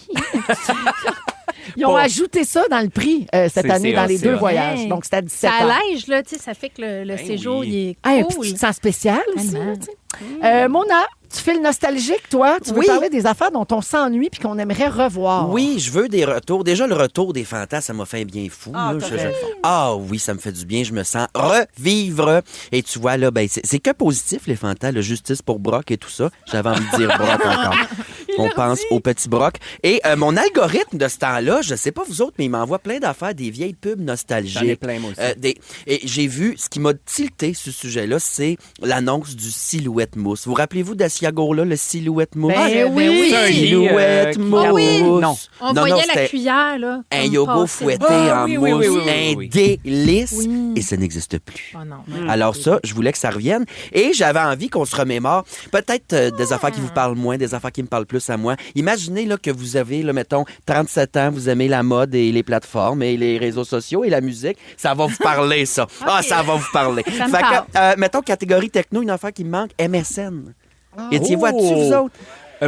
Ils ont Pas. ajouté ça dans le prix cette C'est année dans hot, les c'est 2 hot. voyages. Hey. Donc, c'était à 17 Ça ans. allège, là, tu sais, ça fait que le séjour, oui. il est Hey, cool. puis tu te sens spécial aussi. Tellement. là, tu sais. Mona, tu fais le nostalgique, toi. Tu veux Oui. parler des affaires dont on s'ennuie puis qu'on aimerait revoir. Oui, je veux des retours. Déjà, le retour des fantasmes, ça m'a fait un bien fou. Ah, là. t'as fait. Ah oui, ça me fait du bien. Je me sens revivre. Et tu vois, là, ben, c'est que positif, les fantasmes. Le justice pour Brock et tout ça. J'avais envie de dire Brock encore. On pense au petit Brock. Et mon algorithme de ce temps-là, je sais pas vous autres, mais il m'envoie plein d'affaires, des vieilles pubs nostalgiques. J'en ai plein, moi aussi. Et j'ai vu, ce qui m'a tilté sur ce sujet-là, c'est l'annonce du Silhouette Mousse. Vous rappelez-vous d'Asiago, là, le Silhouette Mousse? Ben oui. C'est un lit, Silhouette qui Mousse. garde- oui. Non. On Non, voyait non, la c'était cuillère, là. un comme yogourt passer. fouetté Ah, en oui, mousse, oui, oui, oui, oui. un délice, Oui. et ça n'existe plus. Oh non. Alors ça, je voulais que ça revienne. Et j'avais envie qu'on se remémore peut-être des affaires qui vous parlent moins, des affaires qui me parlent plus à moi. Imaginez là, que vous avez, là, mettons, 37 ans, vous aimez la mode et les plateformes et les réseaux sociaux et la musique. Ça va vous parler, ça. Ah, ça va vous parler. Ça me Fait parle. que, mettons, catégorie techno, une affaire qui me manque, MSN. Étiez-vous là-dessus, vous autres?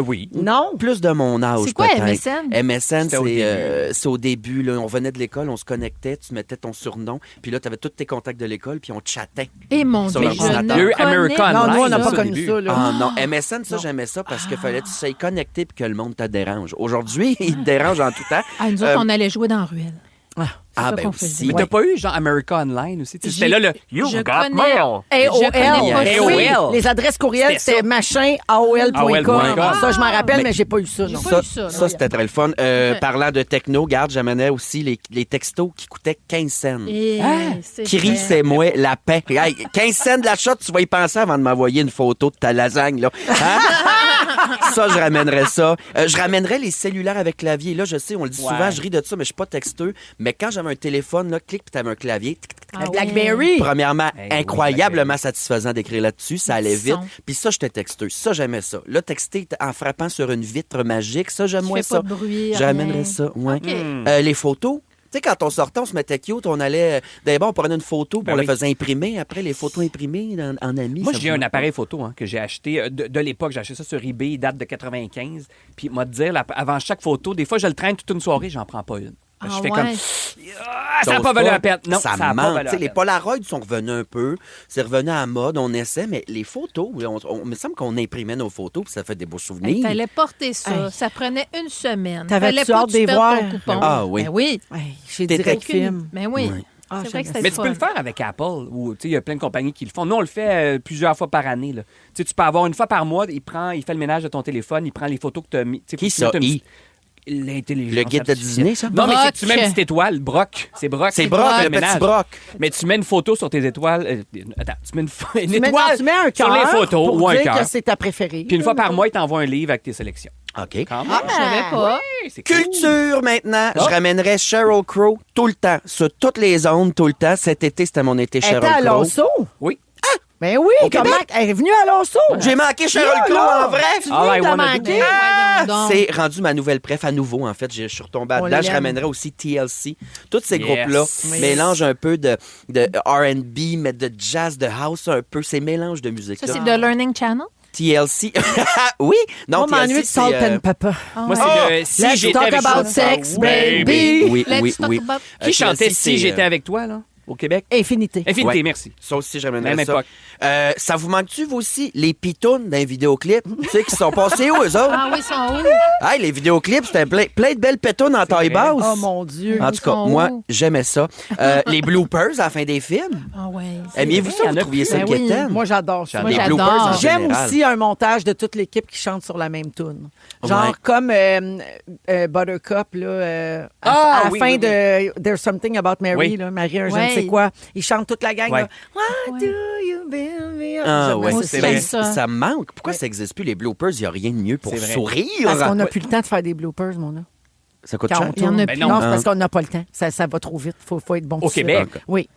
Oui. Non. Plus de mon âge, C'est quoi, peut-être. MSN? MSN, C'était au début. c'est au début. Là, on venait de l'école, on se connectait, tu mettais ton surnom, puis là, tu avais tous tes contacts de l'école, puis on chattait. Et mon Sur Dieu, l'ordinateur. je ne American connais Non, Online, nous, on n'a ça, pas au connu début. ça. Là. Ah non, MSN, ça, j'aimais ça parce qu'il fallait que tu sois connecté puis que le monde te dérange. Aujourd'hui, il te dérange en tout temps. Ah, nous autres, on allait jouer dans la ruelle. Ah, ça ben qu'on aussi. faisait. Mais t'as pas eu genre America Online aussi? Tu sais, C'était là le You've je got connais. mail. Je connais pas AOL. Oui, les adresses courriels, C'était c'était machin AOL.com. AOL.com. Ça, je m'en rappelle, mais j'ai pas eu ça. Non. J'ai pas Ça, eu ça, ça, non. c'était très le fun. Parlant de techno, garde, j'amenais aussi les textos qui coûtaient 15 cents. Et c'est Crie, vrai. c'est moi, la paix. Hey, 15 cents de la shot, tu vas y penser avant de m'envoyer une photo de ta lasagne, là. Hein? Ça, je ramènerais ça. Je ramènerais les cellulaires avec clavier. Là, je sais, on le dit souvent, je ris de ça, mais je suis pas texteux. Mais quand j'avais un téléphone, là, clic, puis t'avais un clavier. Tic, tic, tic. Ah ouais. BlackBerry. Premièrement, Hey, oui, incroyablement satisfaisant d'écrire là-dessus. Ça allait Le vite. son. Puis ça, j'étais texteux. Ça, j'aimais ça. Là, texter en frappant sur une vitre magique, ça, j'aime Tu moins fais ça. pas de bruit, Je rien. ramènerais ça, ouais. OK. Les photos. Tu sais, quand on sortait, on se mettait cute, on allait. D'abord, on prenait une photo, puis Ben on oui. la faisait imprimer. Après, les photos imprimées en amis. Moi, ça j'ai me- un appareil photo que j'ai acheté de l'époque. J'ai acheté ça sur eBay, il date de 95. Puis, moi, te dire, avant chaque photo, des fois, je le traîne toute une soirée, j'en prends pas une. Ah je fais ouais. comme. Ah, ça n'a T'oses pas valu la peine. Non, ça a pas manque. valu Tu la sais, les peine. Polaroids sont revenus un peu. C'est revenu à la mode, on essaie, mais les photos, il me semble qu'on imprimait nos photos, puis ça fait des beaux Il souvenirs. fallait porter ça. Hey. Ça prenait une semaine. T'avais-tu Fallait pas hâte que de les tu perdes voir? ton coupon. Ah oui. Ben oui. Hey, chez T'étais Direct Aucune- Film. Ben oui. Oui. Ah, C'est vrai que j'aimais c'était Mais le tu peux le fun. faire avec Apple, ou tu sais, il y a plein de compagnies qui le font. Nous, on le fait plusieurs fois par année. Là. Tu sais, tu peux avoir une fois par mois, il fait le ménage de ton téléphone, il prend les photos que tu as mis. Tu sais, Qui faut que tu ça, mettes une- I? L'intelligence Le guide de artificielle. Disney, ça? Non, mais c'est que tu mets une Brock. petite étoile, Brock. C'est Brock. C'est Brock, qui fait le petit ménage. Brock. Mais tu mets une photo sur tes étoiles. Attends, tu mets une Tu mets, étoile tu mets un sur cœur les photos pour ou un dire cœur. que c'est ta préférée. Puis une fois par mois, il t'envoie un livre avec tes sélections. OK. Quand même. Ah, je savais pas. Oui, c'est cool. Culture maintenant. Ah. Je ramènerais Sheryl Crow tout le temps, sur toutes les ondes, tout le temps. Cet été, c'était mon été Elle était à Sheryl Crow. l'Osso. Oui. Ben oui, comment elle est venue à l'Osso. J'ai manqué Sheryl Là, Crow là. en vrai. Tu All viens I de la wanna do. manquer. Ben, voyons donc. C'est rendu ma nouvelle préf à nouveau, en fait. Je suis retombé On là-dedans. Je l'aime. ramènerais aussi TLC. Tous ces Yes. groupes-là Oui. mélangent un peu de R&B, mais de jazz, de house un peu. Ces mélanges de musique. Ça, c'est de Learning Channel? TLC. Oui. Non, On m'ennuie de TLC, Salt c'est... and Pepper. Moi, Oh! c'est de Si Let's j'étais talk avec about toi. sex, Oui. baby. Oui, Let's oui, talk oui. about- Qui chantait TLC, Si c'est, j'étais avec toi, là? au Québec? Infinité. Infinité, Ouais. merci. Ça aussi, j'aimerais Même ça. époque. Ça vous manque-tu, vous aussi, les pitounes d'un vidéoclip? Tu sais, qui sont passés où, eux autres? Ah oui, ils sont où? Hey, les vidéoclips, c'était plein de belles pétounes en taille vrai. basse. Oh mon Dieu. En Ils tout cas, sont moi, où? j'aimais ça. Les bloopers à la fin des films. Ah ouais. Aimiez-vous vrai, ça? il y en Vous a trouviez ça Ben oui. guétaine? Moi, j'adore ça. Moi, Les j'adore. bloopers en J'aime général. aussi un montage de toute l'équipe qui chante sur la même tune. Genre Ouais. comme Buttercup, là, Ah, à la oui, fin oui, de There's Something About Mary, Oui. là, Marie, un je Ouais. ne sais quoi. Ils chantent toute la gang. Ouais. Là, What do you build me up? Ah J'aime ouais, ça. aussi. c'est vrai. ça. Ça me manque. Pourquoi Ouais. ça n'existe plus, les bloopers? Il n'y a rien de mieux pour C'est vrai. sourire. Parce qu'on n'a plus le temps de faire des bloopers, mon gars. Ça coûte Quand cher. on Il y en a tourne. plus. Non, non. c'est parce qu'on n'a pas le temps. Ça va trop vite. Faut être bon Au tout de suite. Québec? Oui.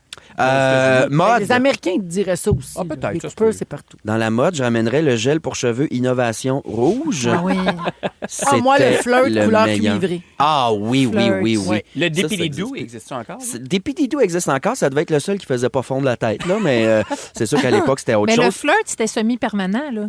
Mode. Les Américains ils diraient ça aussi. Ah, là. peut-être, Les ça se coupeurs, peut. c'est partout. Dans la mode, je ramènerais le gel pour cheveux Innovation Rouge. Ah oui. Ah, moi, le C'était flirt le couleur meilleur. cuivrée. Ah oui, oui, Flirt, oui, oui. ouais. Le Ça, ça Dépilidou existe. existe encore? Dépididou existe encore. Ça devait être le seul qui faisait pas fondre la tête, là, mais c'est sûr qu'à l'époque, c'était autre Mais le chose. flirt, c'était semi-permanent, là.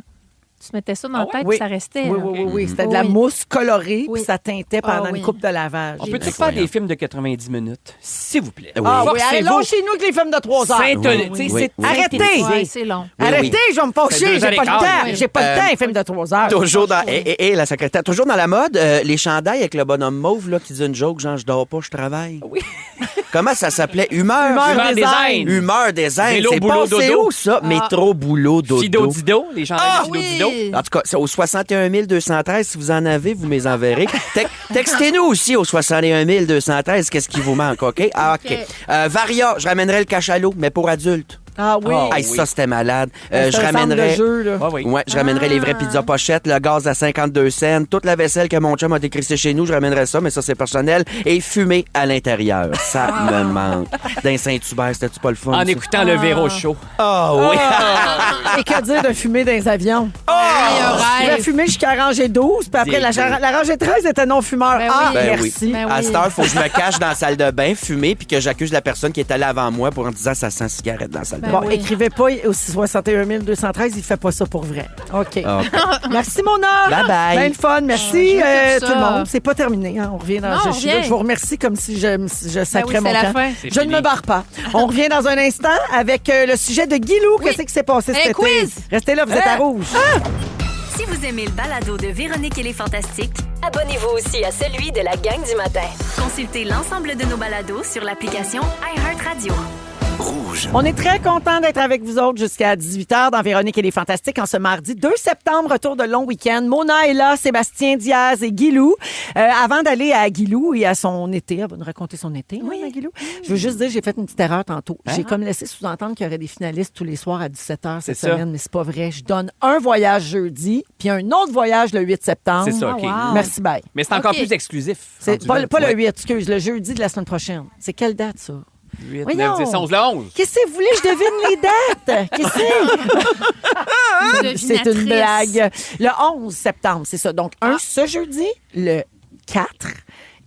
Tu mettais ça dans la tête Oui. et ça restait. Oui, là. oui, oui. C'était de la Oui. mousse colorée, Oui. puis ça teintait pendant Ah, oui. une coupe de lavage. On peut-tu faire Incroyable. des films de 90 minutes? S'il vous plaît. Oui. Ah oui, allez, Forcez-vous. chez nous que les films de 3 heures. Synthétisé. Oui. C'est Arrêtez! synthétisé. Ouais, c'est long. Oui, Arrêtez, oui. je vais me C'est fâcher, 2 j'ai heures pas et le quart, temps. oui. J'ai pas le temps, un film de 3 heures. Toujours dans. La secrétaire. Toujours dans la mode, les chandails avec le bonhomme mauve là, qui dit une joke, genre je dors pas, je travaille. Oui. Comment ça s'appelait? Humeur. Humeur design. Humeur design. Vélo, C'est boulot, passé dodo. où, ça? Métro, boulot, dodo. Fido Dido, les gens Ah, de Fido oui. Dido. En tout cas, c'est au 61 213, si vous en avez, vous me les enverrez. Textez-nous aussi au 61 213, qu'est-ce qui vous manque, OK? Ah, OK. OK. Varia, je ramènerais le cachalot, mais pour adultes. Ah oui. Ah, Hey, oui. ça, c'était malade. C'est Je un centre ramènerais... de jeu, là. Ah oui. Ouais, je ramènerais les vraies pizzas pochettes, le gaz à 52 cents, toute la vaisselle que mon chum a décrissée chez nous, je ramènerais ça, mais ça, c'est personnel. Et fumer à l'intérieur. Ça me manque. D'un Saint-Hubert, c'était-tu pas le fun? En ça? écoutant le Véro Show. Ah oui! Et que dire de fumer dans les avions? Un Je vais rêve. fumer jusqu'à rangée 12, puis après, la rangée 13 était non-fumeur. Ben Ah, oui. Ben merci. oui. Ben À oui. cette heure, il faut que je me cache dans la salle de bain, fumer, puis que j'accuse la personne qui est allée avant moi pour en disant ça sent cigarette dans la salle de Ben bain. Bon, oui. écrivez pas au 61 213, il fait pas ça pour vrai. OK. Ah, OK. Merci, Mona. Bye bye. Ben le fun. Merci, Ah, je veux tout ça. le monde. C'est pas terminé. Hein. On revient dans Non, on je suis là. revient. Je vous remercie comme si je sacrais oui, mon c'est la temps. fin. C'est Je ne fini. me barre pas. On revient dans un instant avec le sujet de Guilou. Qu'est-ce qui s'est passé cet Un été? quiz. Restez là, vous êtes à rouge. Si vous aimez le balado de Véronique et les Fantastiques, Abonnez-vous aussi à celui de la gang du matin. consultez l'ensemble de nos balados sur l'application iHeartRadio. On est très content d'être avec vous autres jusqu'à 18h dans Véronique et les Fantastiques en ce mardi 2 septembre, retour de long week-end. Mona est là, Sébastien Diaz et Guilou. Avant d'aller à Guilou et à son été, elle va nous raconter son été, hein, Guilou. Je veux juste dire, j'ai fait une petite erreur tantôt. J'ai comme laissé sous-entendre qu'il y aurait des finalistes tous les soirs à 17h cette C'est ça. semaine, mais c'est pas vrai. Je donne un voyage jeudi, puis un autre voyage le 8 septembre. C'est ça, OK. wow. Merci, bye. Mais c'est encore OK. plus exclusif. C'est rendu pas, là. pas le Ouais. 8, excuse, le jeudi de la semaine prochaine. C'est quelle date, ça? 8, Voyons. 9, 10, 11, le 11. Qu'est-ce que vous voulez? Je devine les dates. Qu'est-ce que c'est? C'est une blague. Le 11 septembre, c'est ça. Donc, ce jeudi, le 4.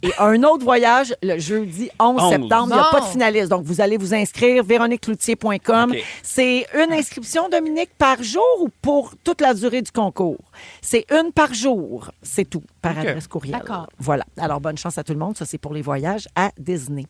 Et un autre voyage le jeudi 11 11. septembre. Il n'y a Bon. pas de finaliste. Donc, vous allez vous inscrire, véroniquecloutier.com. OK. C'est une inscription, Dominique, par jour ou pour toute la durée du concours? C'est une par jour. C'est tout, par OK. adresse courriel. D'accord. Voilà. Alors, bonne chance à tout le monde. Ça, c'est pour les voyages à Disney.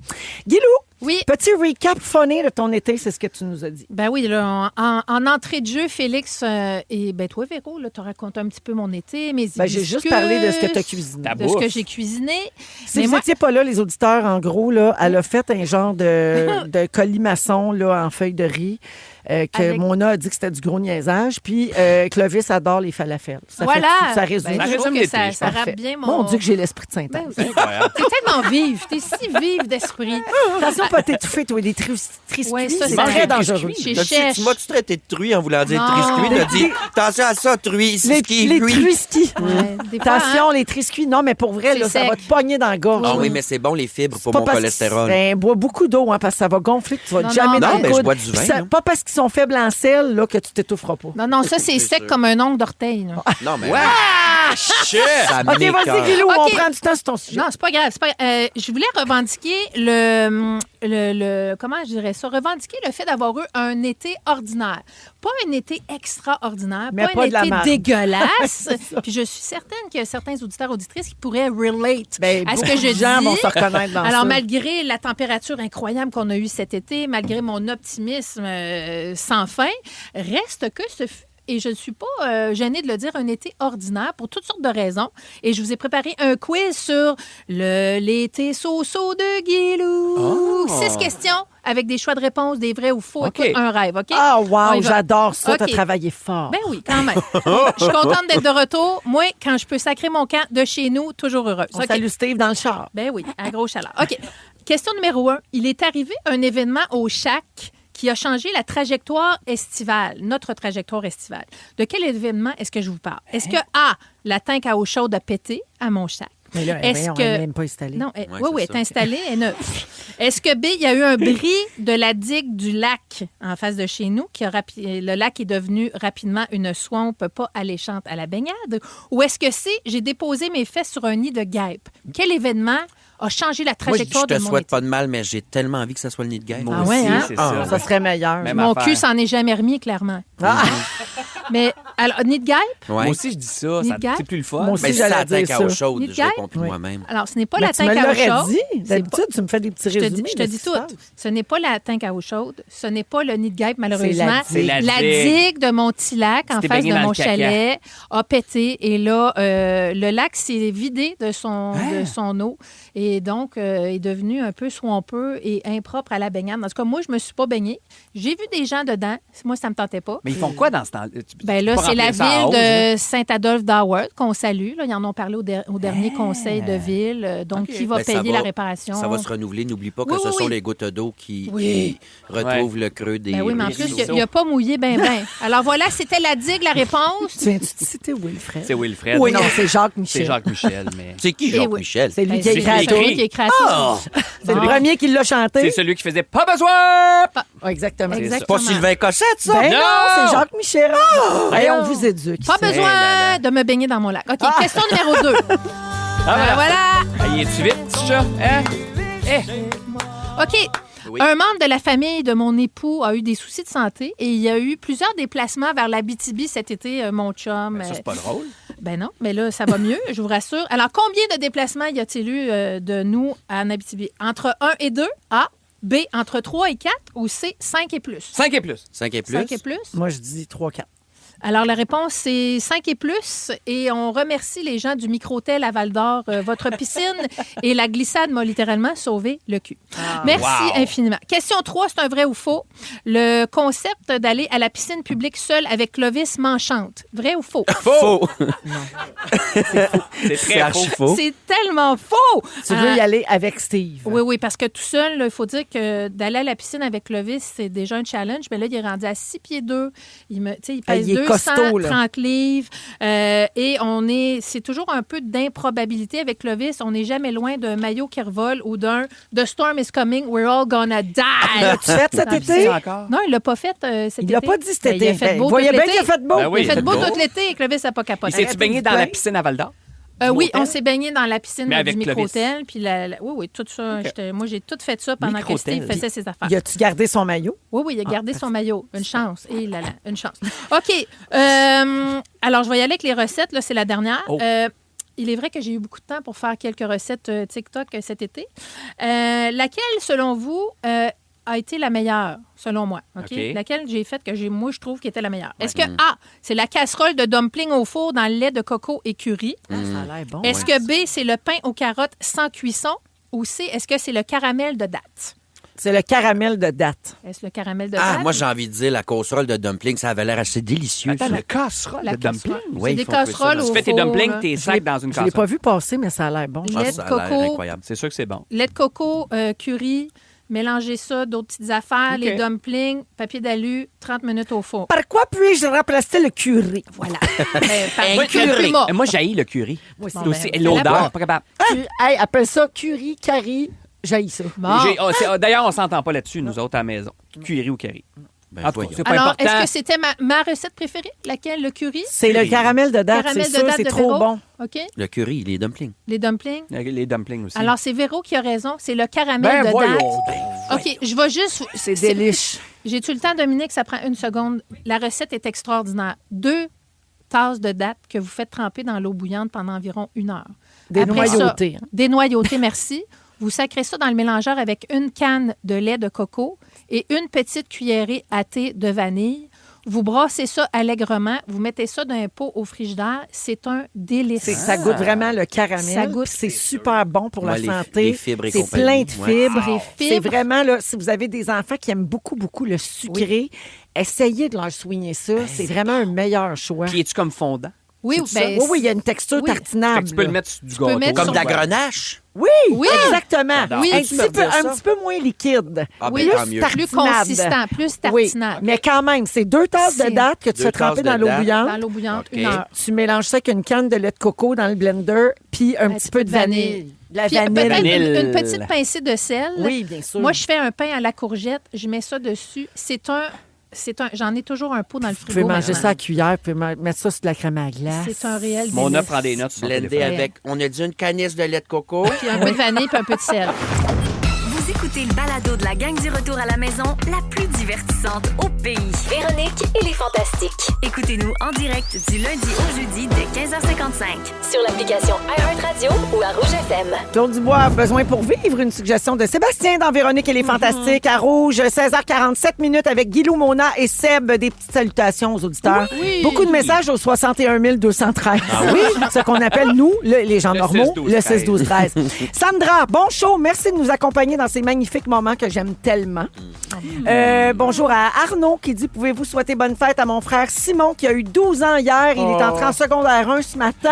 Guilou, Oui. petit recap funny de ton été, c'est ce que tu nous as dit. Ben oui, là, en entrée de jeu, Félix et ben toi, Véro, tu as raconté un petit peu mon été, mes Ben, j'ai juste parlé de ce que tu as cuisiné. Ta De ce bouffe. que j'ai cuisiné. Si Mais vous moi- n'étiez pas là, les auditeurs, en gros, là, elle a fait un genre de colimaçon là, en feuille de riz. Que Avec- Mona a dit que c'était du gros niaisage. Puis Clovis adore les falafels. Ça Voilà. fait, ça résume. Ben, Ça je trouve résume que l'été, ça, je ça Parfait. rappe bien mon... Mon Dieu, que j'ai l'esprit de synthèse. Ben oui. T'es tellement vive. T'es si vive d'esprit. Attention, pas t'étouffer, toi, des triscuits. Ouais, ça, c'est c'est très des dangereux. triscuits. Tu Chèche. m'as-tu traité de truie en voulant dire Non. triscuit? T'as dit, attention à ça, truie, Les, c'est ce qui est les lui. triscuits. Ouais, des fois, Attention, les triscuits. Non, mais pour vrai, C'est là, ça sec. va te pogner dans la gorge. Ah là. oui, mais c'est bon, les fibres pour Pas mon parce cholestérol. Ben, bois beaucoup d'eau, hein, parce que ça va gonfler, que tu vas Non, jamais non, dans non, le mais je coude. bois du vin, Puis ça- là. Pas parce qu'ils sont faibles en sel là, que tu t'étoufferas pas. Non, non, ça, c'est sec comme un ongle d'orteil. là. Non, mais. cash! Ça OK, vas-y, m'écoeure. Guilou, on OK. prend du temps sur ton sujet. Non, c'est pas grave. Je voulais revendiquer comment je dirais ça? Revendiquer le fait d'avoir eu un été ordinaire. Pas un été extraordinaire, Mais pas pas un de la été merde. dégueulasse. Puis je suis certaine qu'il y a certains auditeurs auditrices qui pourraient relate Ben, à ce que beaucoup je de gens dis. vont se reconnaître dans Alors, ça. malgré la température incroyable qu'on a eue cet été, malgré mon optimisme sans fin, reste que ce fut, et je ne suis pas gênée de le dire, un été ordinaire pour toutes sortes de raisons. Et je vous ai préparé un quiz sur l'été so-so de Guilou. 6 questions avec des choix de réponse, des vrais ou faux. OK. Écoute, un rêve, OK? Ah, On wow, y va. j'adore ça. T'as OK. travaillé fort. Ben oui, quand même. Je suis contente d'être de retour. Moi, quand je peux sacrer mon camp de chez nous, toujours heureuse. On OK. salue Steve dans le char. Ben oui, à gros chaleur. OK. Question numéro 1. Il est arrivé un événement au Shack qui a changé la trajectoire estivale, notre trajectoire estivale. De quel événement est-ce que je vous parle? Est-ce que A, la tank à eau chaude a pété à mon Shack? Mais là, Est-ce on que- n'est même pas installé. Non, Ouais, oui, c'est oui, elle ça. est installée, elle est neuve. Est-ce que B, il y a eu un bris de la digue du lac en face de chez nous, le lac est devenu rapidement une swamp pas alléchante à la baignade? Ou est-ce que C, j'ai déposé mes fesses sur un nid de guêpe? Quel événement a changé la Moi, je trajectoire te de mon souhaite été? pas de mal, mais j'ai tellement envie que ça soit le nid de guêpe. Moi Ah aussi, ouais, hein? c'est Ah, ça. Ça serait meilleur. Même Mon affaire. cul s'en est jamais remis, clairement. Ah, Mais, alors, nid de guêpe? Ouais. Moi aussi, je dis ça. Nid ça de guêpe? c'est plus le fun. Moi aussi, Mais si j'allais ça dire attaque à eau ça. chaude, Nid de je guêpe? réponds plus Oui. moi-même. Alors, ce n'est pas mais la tu me tank à eau l'aurais chaude. dit. C'est D'habitude, pas- tu me fais des petits Je te résumés. dis, je te de dis ce qui se tout. passe. Ce n'est pas la tank à eau chaude. Ce n'est pas le nid de guêpe, malheureusement. C'est la digue. La digue de mon petit lac en t'es face baigné de dans mon le caca. chalet a pété. Et là, le lac s'est vidé de son eau. Et donc, est devenu un peu swampeux et impropre à la baignade. En tout cas, moi, je me suis pas baignée. J'ai vu des gens dedans. Moi, ça me tentait pas. Mais ils font quoi dans ce temps-là? Ben là, Pas c'est la remplir ça à hausse, ville de Saint-Adolphe d'Howard qu'on salue. Là, ils en ont parlé au dernier conseil de ville. Donc, OK. qui va Ben, ça payer va- la réparation? Ça va se renouveler. N'oublie pas que Oui, ce oui, sont oui. les gouttes d'eau qui Oui. retrouvent le creux des Ben oui, mais en ruisseaux. plus, il n'a pas mouillé ben. Alors voilà, c'était la digue, la réponse. Tu viens-tu de citer Wilfred? C'est Wilfred. Oui, non, c'est Jacques Michel. C'est Jacques Michel, mais... C'est qui, Eh Jacques oui. Michel? C'est lui qui a C'est écrit. écrit. Celui qui est créatif. C'est le Bon. premier qui l'a C'est chanté. celui qui faisait « Pas besoin! Ah, exactement. Exact. C'est pas Sylvain Cossette, ça? Ben Non! non, c'est Jacques Michel. Hey, on vous éduque. Pas ici. besoin là là. de me baigner dans mon lac. OK, question numéro 2. Ah, Voilà. Ah, il est-tu vite, ce chat? Hein? OK. Oui. Un membre de la famille de mon époux a eu des soucis de santé et il y a eu plusieurs déplacements vers l'Abitibi cet été, mon chum. Ben, ça, c'est pas drôle. Ben non, mais là, ça va mieux, je vous rassure. Alors, combien de déplacements y a-t-il eu de nous en Abitibi? Entre 1 et 2? A. B. Entre 3 et 4? Ou C. 5 et plus? 5 et plus. 5 et plus? 5 et plus? Moi, je dis 3-4. Alors, la réponse, c'est 5 et plus. Et on remercie les gens du Microtel à Val-d'Or. Votre piscine et la glissade m'a littéralement sauvé le cul. Merci Wow. infiniment. Question 3, c'est un vrai ou faux? Le concept d'aller à la piscine publique seul avec Clovis m'enchante. Vrai ou faux? Faux! C'est très archi faux. faux. C'est tellement faux! Tu veux y aller avec Steve? Oui, oui, parce que tout seul, il faut dire que d'aller à la piscine avec Clovis, c'est déjà un challenge. Mais là, il est rendu à 6 pieds 2. Il pèse il est costaud, là. 230 livres. Et c'est toujours un peu d'improbabilité avec Clovis. On n'est jamais loin d'un maillot qui revole ou d'un The storm is coming, we're all gonna die. L'as-tu fait cet Dans la été? piscine. encore? Non, il l'a pas fait cet été. Il l'a pas dit cet Ben, été. Il a fait Ben, beau vous voyez tout bien l'été. qu'il a fait beau. Ben oui, Il a fait beau beau. tout l'été et Clovis n'a pas Il capoté. s'est-tu baigné dans la piscine à Val-d'Or? Oui, Motel? on s'est baigné dans la piscine Mais du avec Clovis. micro-hôtel. Puis oui, tout ça. Moi, j'ai tout fait ça pendant que Micro-hôtel. Steve faisait ses affaires. Y a-tu gardé son maillot? Oui, il a gardé son maillot. Une chance. Et là, une chance. OK. Alors, je vais y aller avec les recettes. Là, c'est la dernière. Oh. Il est vrai que j'ai eu beaucoup de temps pour faire quelques recettes TikTok cet été. Laquelle, selon vous, a été la meilleure, selon moi? OK? OK. Laquelle j'ai faite que moi, je trouve qui était la meilleure? Est-ce que A, c'est la casserole de dumpling au four dans le lait de coco et curry? Ah, ça a l'air bon. Est-ce que B, c'est le pain aux carottes sans cuisson? Ou C, est-ce que c'est le caramel de date? C'est le caramel de date. Est-ce le caramel de Ah, date? moi, j'ai envie de dire la casserole de dumpling, ça avait l'air assez délicieux. Attends, ça. la casserole La de dumpling? casserole. Oui, C'est ils des font cuire ça casseroles dans- au Tu fais tes four, dumplings, là. tes sacs dans une Je l'ai pas casserole. vu passer, mais ça a l'air bon. Ah, Lait de ça a l'air coco. incroyable. C'est sûr que c'est bon. Lait de coco, curry, mélangez ça, d'autres petites affaires, OK. les dumplings, papier d'alu, 30 minutes au four. Par quoi puis-je remplacer le curry? Voilà. Un curry. Moi, Moi, j'haïs le curry. Moi aussi. Bon, C'est aussi ben, l'odeur, fais-la pas capable. Hey, appelle ça curry, curry. J'haïs ça. bon. D'ailleurs, on s'entend pas là-dessus, nous autres, à la maison. Curry ou curry. Ben, En tout cas, voyons. c'est pas Alors, important. est-ce que c'était ma recette préférée? Laquelle? Le curry? C'est le caramel de date, Caramel c'est de sûr, date c'est de trop Véro. bon. OK? Le curry, les dumplings. Les dumplings. Les dumplings aussi. Alors, c'est Véro qui a raison. C'est le caramel de date. OK, je vais juste... C'est délice. J'ai-tu le temps, Dominique? Ça prend une seconde. La recette est extraordinaire. 2 tasses de date que vous faites tremper dans l'eau bouillante pendant environ 1 heure. Dénoyauté. Dénoyauté, merci. Vous sacrez ça dans le mélangeur avec une canne de lait de coco et une petite cuillerée à thé de vanille. Vous brassez ça allègrement. Vous mettez ça dans un pot au frigidaire. C'est un délice. Ça goûte vraiment le caramel. Ça goûte. C'est super bon pour la santé. Les fibres et c'est compagnie. plein de fibres. Ouais. C'est vraiment, là, si vous avez des enfants qui aiment beaucoup, beaucoup le sucré, essayez de leur soigner ça. C'est vraiment un meilleur choix. Puis es-tu comme fondant? Oui, Oui, il y a une texture Oui. tartinable. Fait que tu peux le mettre sur du gâteau. mettre Comme sur- de la grenache. Oui, Oui. exactement. Oui. Un Peux-tu me petit, peu, redire un ça? petit peu moins liquide. Ah, Oui, ben, tant mieux. plus consistant, plus Oui, tartinable. mais quand même, c'est 2 tasses de C'est- date que tu 2 fais tremper tasses dans de l'eau date. bouillante. Dans l'eau bouillante, OK. 1 heure. Tu mélanges ça avec une canne de lait de coco dans le blender, puis un petit peu de vanille. De la Puis vanille. peut-être Vanille. une petite pincée de sel. Oui, bien sûr. Moi, je fais un pain à la courgette, je mets ça dessus. J'en ai toujours un pot dans le Vous pouvez frigo. manger maintenant. ça à cuillère, vous pouvez mettre ça sur de la crème à glace. C'est un réel Mon délice. œuf prend des notes sur son Blendé téléphone. avec, on a dit une canisse de lait de coco. Puis un peu de vanille puis un peu de sel. Vous écoutez le balado de la gang du retour à la maison, la plus divertissante au pays. Véronique et les Fantastiques. Écoutez-nous en direct du lundi au jeudi dès 15h55. Sur l'application iHeartRadio ou à Rouge FM. Claude Dubois a besoin pour vivre. Une suggestion de Sébastien dans Véronique et les Fantastiques à Rouge. 16h47 minutes avec Guilou, Mona et Seb. Des petites salutations aux auditeurs. Oui. Beaucoup de messages au 61 213. Ah oui? Ce qu'on appelle, nous, les gens Le normaux, 6-12-13. le 6-12-13. Sandra, bon show. Merci de nous accompagner dans ces magnifiques moments que j'aime tellement. Bonjour à Arnaud qui dit, pouvez-vous souhaiter bonne fête à mon frère Simon qui a eu 12 ans hier. Il est entré en secondaire 1 ce matin.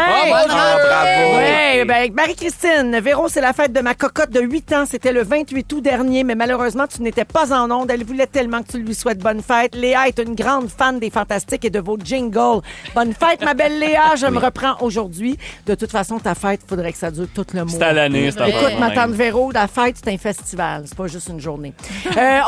bravo. Oui, ben, Marie-Christine, Véro, c'est la fête de ma cocotte de 8 ans. C'était le 28 août dernier, mais malheureusement, tu n'étais pas en onde. Elle voulait tellement que tu lui souhaites bonne fête. Léa est une grande fan des Fantastiques et de vos jingles. Bonne fête, ma belle Léa. Je me reprends aujourd'hui. De toute façon, ta fête, il faudrait que ça dure tout le mois. C'est à l'année, c'est à Écoute, ma tante Véro, la fête, c'est un festival. C'est pas juste une journée.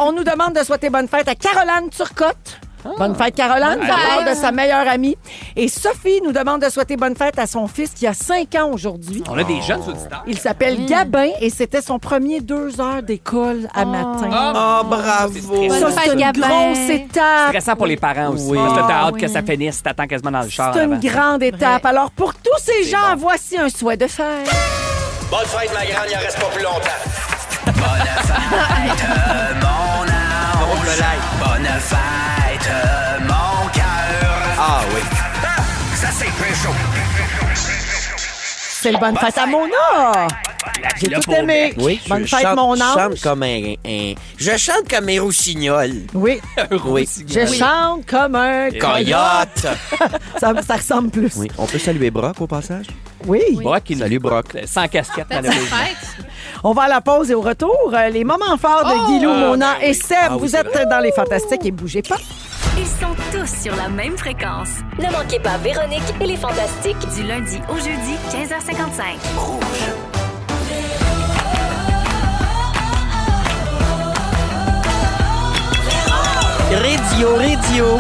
On nous demande de souhaiter bonne fête à Caroline Turcotte. Bonne fête, Caroline. Bonne Ça fête. parle de sa meilleure amie. Et Sophie nous demande de souhaiter bonne fête à son fils qui a 5 ans aujourd'hui. On a des jeunes auditeurs. Il s'appelle Gabin et c'était son premier 2 heures d'école à matin. Oh, bravo. Bonne Ça, fête, c'est une Gabin. grosse étape. Stressant pour les parents aussi. Oui. Parce que t'as hâte Oui. que ça finisse, t'attends quasiment dans le char. C'est une avant. grande étape. Alors, pour tous ces gens, voici un souhait de fête. Bonne fête, ma grande, il en reste pas plus longtemps. Bonne fête, mon ange. Bonne fête, mon cœur. Ah oui. Ah, ça c'est pécho. C'est le bonne fête à Mona. J'ai là tout pour aimé. Oui, Bonne je fête, chante, mon je ange. chante comme je chante comme un rossignol. Oui, Oui. je chante comme un Coyote. Ça ressemble plus. Oui. On peut saluer Brock au passage? Oui. Brock, il Salut, nous Brock. écoute, sans casquette. dans Faites le sa basement. fête. On va à la pause et au retour, les moments forts de Guilou, Mona et Seb. Ah oui, vous c'est êtes dans les Fantastiques et bougez pas. Ils sont tous sur la même fréquence. Ne manquez pas Véronique et les Fantastiques. Du lundi au jeudi, 15h55. Radio.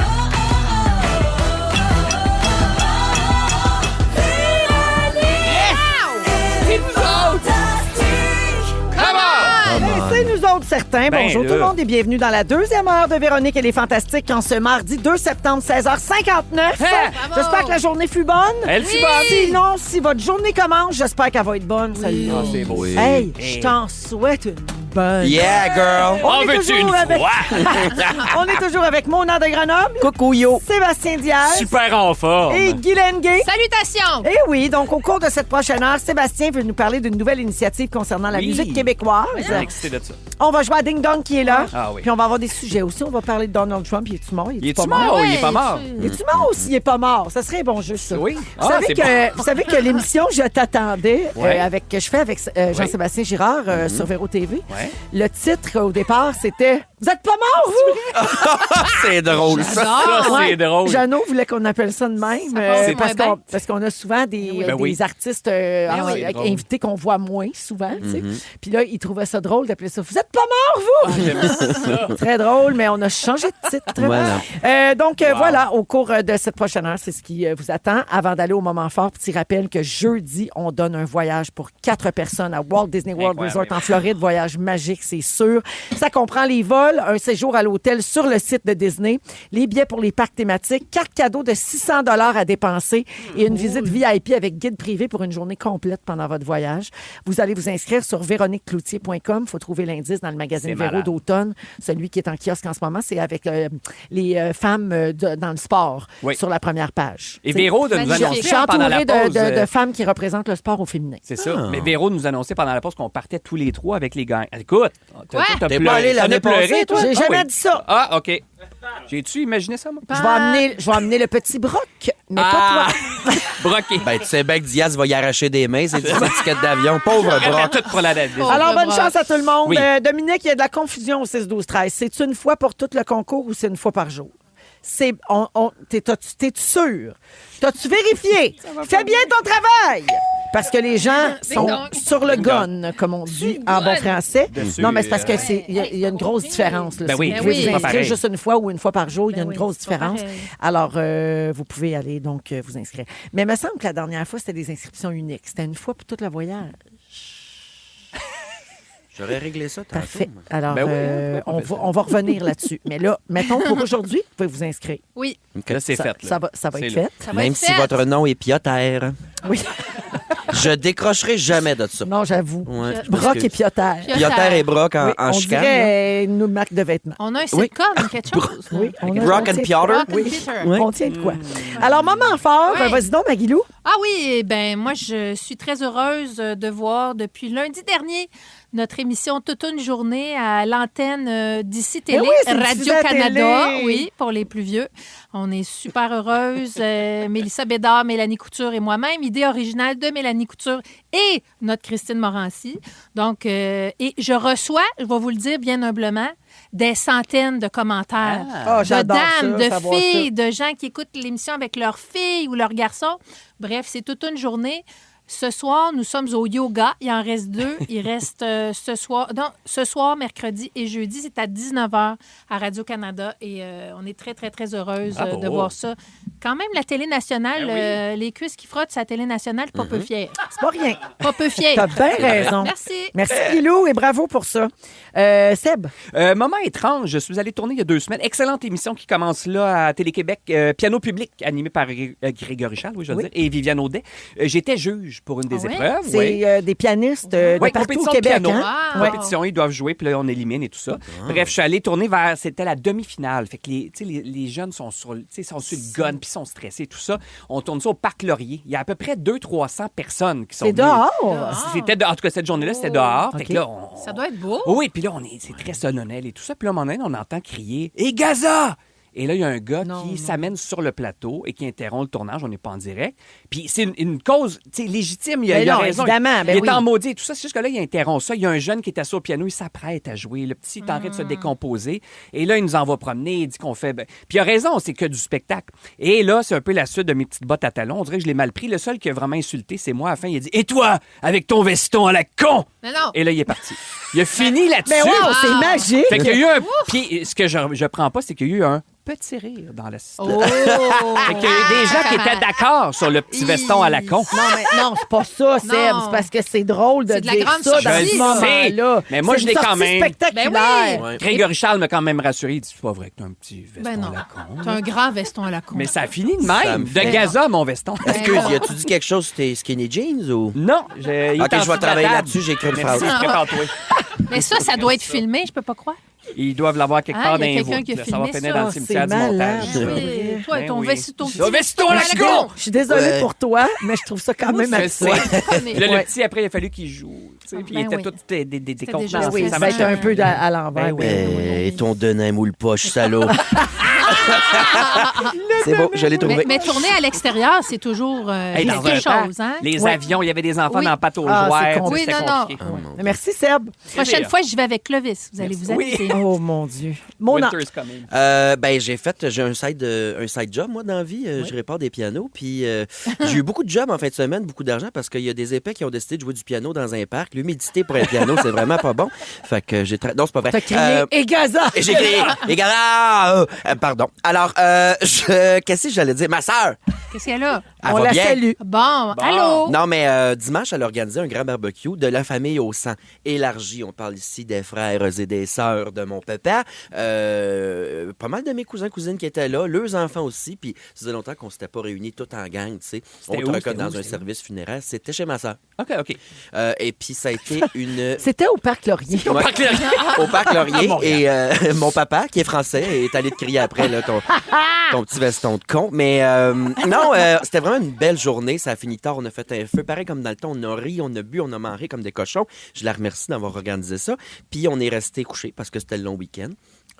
C'est nous autres certains. Ben Bonjour là. tout le monde et bienvenue dans la deuxième heure de Véronique et les Fantastiques en ce mardi 2 septembre 16h59. J'espère que la journée fut bonne. Elle fut bonne. Sinon, si votre journée commence, j'espère qu'elle va être bonne. Salut. Ah, c'est beau. Oui. Hey, je t'en souhaite une bonne. Yeah, girl. En est veux-tu toujours une avec- fois? On est toujours avec Mona de Grenoble, Coucou, yo. Sébastien Diaz Super en forme. et Guylaine Gay. Salutations! Eh oui, donc au cours de cette prochaine heure, Sébastien veut nous parler d'une nouvelle initiative concernant la Oui. musique québécoise. Je suis excité de ça. On va jouer à Ding Dong qui est là. Ah oui. Puis on va avoir des sujets aussi. On va parler de Donald Trump. Il est-tu mort? Il est-tu mort? Il est pas mort. Il est-tu mort ou s'il est pas mort? Ça serait bon juste ça. Oui. Vous, Ah, savez c'est que, vous savez que l'émission Je t'attendais, Ouais. que je fais avec Jean-Sébastien Girard sur Véro TV, Ouais. Ouais. Le titre, au départ, c'était « Vous êtes pas morts, vous? » C'est drôle, ça. J'adore. Ça, c'est drôle. Jeannot voulait qu'on appelle ça de même passe parce moins parce qu'on a souvent des oui. artistes oui. invités qu'on voit moins souvent. Tu sais. Puis là, il trouvait ça drôle d'appeler ça « Vous êtes pas morts, vous? » Très drôle, mais on a changé de titre. Voilà. Donc, voilà, au cours de cette prochaine heure, c'est ce qui vous attend. Avant d'aller au moment fort, petit rappel que jeudi, on donne un voyage pour 4 personnes à Walt Disney World Resort en Floride. Voyage magique, c'est sûr. Ça comprend les vols, un séjour à l'hôtel sur le site de Disney, les billets pour les parcs thématiques, carte cadeau de 600 $ à dépenser et une visite VIP avec guide privé pour une journée complète pendant votre voyage. Vous allez vous inscrire sur véroniquecloutier.com. Il faut trouver l'indice dans le magazine C'est Véro malade. d'automne. Celui qui est en kiosque en ce moment, c'est avec les femmes dans le sport Oui. sur la première page. Et Véro de nous Magnifique. annoncer Je suis pendant la entourée pause. de femmes qui représentent le sport au féminin. C'est ça. Mais Véro nous annonçait pendant la pause qu'on partait tous les 3 avec les gars. Écoute, Ouais. t'as T'es pleuré. pas allé l'année T'en as pleuré, passée, toi? J'ai Ah jamais oui. dit ça. Ah, OK. J'ai-tu imaginé ça, moi? Je vais amener le petit Brock, mais pas toi. Broqué. Ben, tu sais bien que Diaz va y arracher des mains, c'est une ticket d'avion. Pauvre Brock. Tout pour la date. Alors, bonne Brock. chance à tout le monde. Oui. Dominique, il y a de la confusion au 6-12-13. C'est une fois pour tout le concours ou c'est une fois par jour? T'es-tu sûr? T'as-tu vérifié? Fais bien ton travail! Parce que les gens sont donc. sur le gun, comme on dit en bon français. Dessus, Non, mais c'est parce que il y a une grosse différence. Là. Ben Si oui, vous pouvez oui. vous C'est pas inscrire pareil. juste une fois ou une fois par jour, il y a Ben une oui, grosse c'est pas différence. pareil. Alors, vous pouvez aller donc vous inscrire. Mais il me semble que la dernière fois, c'était des inscriptions uniques. C'était une fois pour tout le voyage. J'aurais réglé ça tantôt. Parfait. Alors, Ben oui, on va revenir là-dessus. Mais là, mettons pour aujourd'hui, vous pouvez vous inscrire. Oui, Là, c'est Ça, fait. là. ça va C'est être là. fait. ça va Même être si fait. votre nom est Piotr, Oui. je décrocherai jamais de ça. Non, j'avoue. Ouais, Je- Brock et Piotter. Piotr et Brock en, Oui, en on chicane. là. dirait une marque de vêtements. On a un Oui. sitcom, quelque chose. Oui, on a- Brock on and tient- Piotr. Brock and Oui. Peter. On tient de quoi? Alors, moment fort, Oui. vas-y donc, Maguilou. Ah oui, ben moi, je suis très heureuse de voir depuis lundi dernier notre émission toute une journée à l'antenne d'ici Télé, oui, c'est diffusé à Radio-Canada, télé. oui, pour les plus vieux. On est super heureuses. Mélissa Bédard, Mélanie Couture et moi-même. Idée originale de Mélanie Couture et notre Christine Morancy. Donc, et je reçois, je vais vous le dire bien humblement, des centaines de commentaires. Ah, De j'adore dames, ça, de savoir filles, de gens qui écoutent l'émission avec leurs filles ou leurs garçons. Bref, c'est toute une journée. Ce soir, nous sommes au yoga. Il en reste 2. Il reste ce soir, mercredi et jeudi. C'est à 19h à Radio-Canada. Et on est très, très, très heureuse Bravo. de voir ça. Quand même, la télé nationale, Ben les cuisses qui frottent, c'est la télé nationale, pas peu fière. C'est pas rien. Pas peu fière. T'as bien raison. Merci. Merci, Guilou, et bravo pour ça. Seb, Moment étrange, je suis allé tourner il y a 2 semaines. Excellente émission qui commence là à Télé-Québec. Piano public, animé par Grégory Charles, oui, je veux dire, et Viviane Audet. J'étais juge pour une des Ah ouais? épreuves. c'est des pianistes de Oui, partout compétition au de Québec. piano. Hein? Wow. Compétition, ils doivent jouer, puis là, on élimine et tout ça. Bref, je suis allé tourner vers... C'était la demi-finale. Fait que les jeunes sont sur le gun, puis sont stressés et tout ça. On tourne ça au Parc Laurier. Il y a à peu près 200-300 personnes qui sont C'est venues. dehors. C'était en tout cas, cette journée-là, c'était dehors. Fait OK. que là, Ça doit être beau. oui, puis là, c'est très solennel et tout ça. Puis là, à un moment donné, on entend crier « Et Gaza! » Et là, il y a un gars qui s'amène sur le plateau et qui interrompt le tournage. On n'est pas en direct. Puis c'est une cause légitime. Il a non, raison. évidemment, ben il oui. est en maudit et tout ça. C'est juste que là, il interrompt ça. Il y a un jeune qui est assis au piano. Il s'apprête à jouer. Le petit est en train de se décomposer. Et là, il nous envoie promener. Il dit qu'on fait... Puis il a raison, c'est que du spectacle. Et là, c'est un peu la suite de mes petites bottes à talons. On dirait que je l'ai mal pris. Le seul qui a vraiment insulté, c'est moi. À la fin, il a dit « Et toi, avec ton veston à la con! » Non, non. Et là, il est parti. Il a fini là-dessus. Mais wow, c'est magique. Fait qu'il y a eu un... Puis ce que je prends pas, c'est qu'il y a eu un petit rire dans la cité. Oh! Fait qu'il y a eu des gens qui étaient d'accord sur le petit veston à la con. Non, c'est pas ça, Seb. Non. C'est parce que c'est drôle de C'est de la dire grande ça dans surprise, ce ça. moment-là. Mais moi, C'est je l'ai une quand sortie même. spectaculaire. Ben oui. Ouais. Grégory Charles m'a quand même rassuré. Il dit, c'est pas vrai que t'as un petit veston Ben non. à la con. T'as un grand veston à la con. Mais ça a fini de Ça même. me De fait- Gaza, mon veston. Excuse, y a-tu dit quelque chose sur tes skinny jeans ou? Non. Ok, je vais travailler là-dessus, j'ai écrit une phrase. Merci, prépare-toi. Mais ça doit être filmé, je peux pas croire. Ils doivent l'avoir quelque Ah, part il dans y a les quelqu'un voûtes. qui a là. Ça va filmé finir ça. dans le C'est cimetière du malade. montage. Oui. Toi, Ben ton oui. veston. Ton veston à la con! Je suis désolée Ouais. pour toi, mais je trouve ça quand même Je sais. absurde. Puis là, Ouais. le petit, après, il a fallu qu'il joue. Tu sais, puis il Ben était oui. tout des déjà contenants. Oui, Ça ça va être marche. un peu à l'envers. Ben oui. Et ton denain moule poche, salaud. C'est beau, je l'ai trouvé. Mais tourner à l'extérieur, c'est toujours Hey, dans quelque un temps, chose. Hein? Les avions, il y avait des enfants Oui. dans le pâte aux Ah, jouets. c'est Oui, C'était non, compliqué. Merci, Seb. Prochaine fois, j'y vais avec Clovis. Vous allez vous Oui. amuser. Oh, mon Dieu. Mona. Winter's coming. J'ai un side job, moi, dans la vie. Je répare des pianos. Puis j'ai eu beaucoup de jobs en fin de semaine, beaucoup d'argent, parce qu'il y a des épais qui ont décidé de jouer du piano dans un parc. L'humidité pour un piano, c'est vraiment pas bon. Fait que non, c'est pas vrai. T'as crié Egaza. J'ai crié Égala! Pardon. Alors, qu'est-ce que j'allais dire? Ma sœur! Qu'est-ce qu'elle a? Elle On va la bien. salue. Bon, allô? Non, mais dimanche, elle a organisé un grand barbecue de la famille au sang élargi. On parle ici des frères et des sœurs de mon papa. Pas mal de mes cousins, cousines qui étaient là, leurs enfants aussi. Puis ça faisait longtemps qu'on s'était pas réunis tous en gang, tu sais. On où? te dans C'était un où? service funéraire. C'était chez ma sœur. OK. Et puis ça a été une... C'était au Parc Laurier. Ouais. Au Parc Laurier. Et mon papa, qui est français, est allé te crier après là, ton petit veston de con. Mais non, c'était vraiment une belle journée. Ça a fini tard. On a fait un feu. Pareil comme dans le temps, on a ri, on a bu, on a mangé comme des cochons. Je la remercie d'avoir organisé ça. Puis on est resté couché parce que c'était le long week-end.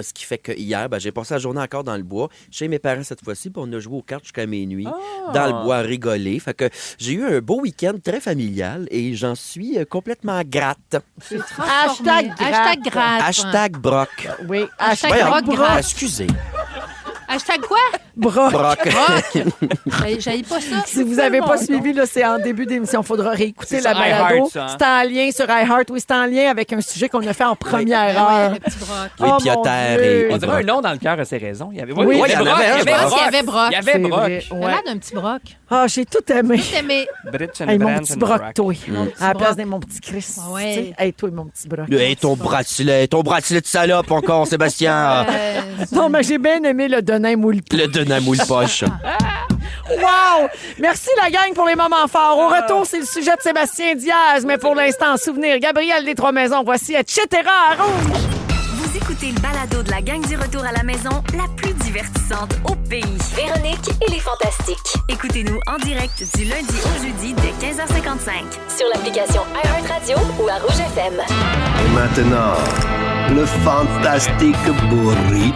Ce qui fait que hier, j'ai passé la journée encore dans le bois, chez mes parents cette fois-ci, puis on a joué aux cartes jusqu'à minuit, dans le bois, à rigoler. Fait que j'ai eu un beau week-end très familial et j'en suis complètement gratte. Hashtag gratte. gratte. Hashtag broc. Oui. Hashtag Voyons, broc gratte. excusez. Hashtag quoi? Broc. Broc. J'aille pas ça. Si vous n'avez pas suivi, là, c'est en début d'émission. Il faudra réécouter C'est la sur balado. iHeart, ça, hein? C'est en lien sur iHeart. Oui, c'est en lien avec un sujet qu'on a fait en première heure. Le petit broc. Oui, Oh, Piotter mon Dieu. On dirait un nom dans le cœur a ses raisons. Il y avait, Oui, il y en avait un, Il y avait Brock. Brock. Il y avait Brock. Il y avait C'est Brock. vrai. T'as Ouais. l'air d'un petit broc. Ah, j'ai tout aimé. Tout aimé. Bridge and Hey, mon Branch petit and broc, Rock. toi. À la place broc. de mon petit Chris. Ouais. Tu sais. Hey, toi, mon petit broc. Hey, ton bracelet de salope encore, Sébastien. Non, mais j'ai bien aimé le Denain moule. Le dynamo le poche. Wow! Merci la gang pour les moments forts. Au retour, c'est le sujet de Sébastien Diaz, mais pour l'instant, en souvenir, Gabriel des Trois-Maisons, voici etc. à Rouge. Vous écoutez le balado de la gang du retour à la maison, la plus divertissante au pays. Véronique et les Fantastiques. Écoutez-nous en direct du lundi au jeudi dès 15h55. Sur l'application iHeartRadio ou à Rouge FM. Et maintenant, le fantastique burrito.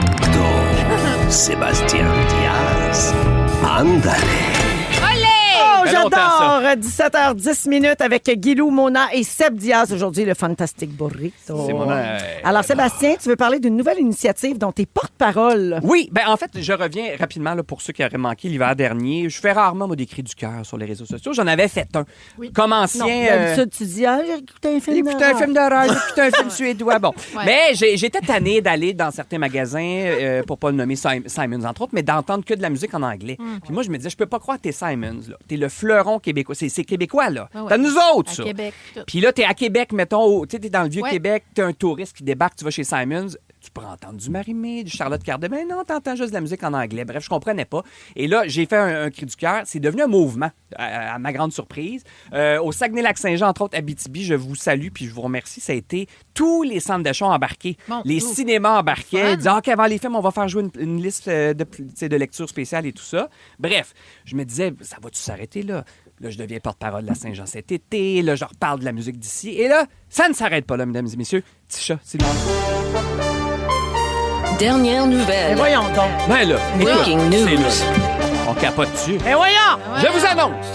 Sébastien Diaz. Andale. Oh, fait longtemps, j'adore! 17h10 minutes avec Guilou, Mona et Seb Diaz. Aujourd'hui, le Fantastique Burrito. C'est mon Alors, Sébastien, tu veux parler d'une nouvelle initiative dont tu es porte-parole. Oui, en fait, je reviens rapidement là, pour ceux qui auraient manqué l'hiver dernier. Je fais rarement moi, des cris du cœur sur les réseaux sociaux. J'en avais fait un. Comme ancien. Non, d'habitude, tu dis, j'ai écouté un film Écoutez un film d'horreur, j'ai écouté un film suédois. Bon. Ouais. Mais j'étais tannée d'aller dans certains magasins, pour pas le nommer Simons, entre autres, mais d'entendre que de la musique en anglais. Puis moi, je me disais, je peux pas croire que t'es Simons. Là. T'es le fleuron québécois. C'est québécois, là. Ah ouais. T'as nous autres, À ça. Québec. tout. Puis là, t'es à Québec, mettons, tu sais, t'es dans le Ouais. Vieux-Québec, t'es un touriste qui débarque, tu vas chez Simons, tu peux entendre du Marie-Mé, du Charlotte Cardin. Mais non, t'entends juste de la musique en anglais. Bref, je comprenais pas. Et là, j'ai fait un cri du cœur. C'est devenu un mouvement, à ma grande surprise. Au Saguenay-Lac-Saint-Jean, entre autres, Abitibi, je vous salue puis je vous remercie. Ça a été tous les centres d'achat embarqués. Bon, Les cool. cinémas embarqués. Fun. Ils disaient, OK, avant les films, on va faire jouer une liste de lecture spéciale et tout ça. Bref, je me disais, ça va-tu s'arrêter là? Là, je deviens porte-parole de la Saint-Jean cet été. Là, je reparle de la musique d'ici. Et là, ça ne s'arrête pas là, mesdames et messieurs. Petit chat, c'est le Dernière Mais nouvelle. voyons donc. Ben là, écoute, Breaking c'est news. là. On capote dessus. Mais voyons! Je vous annonce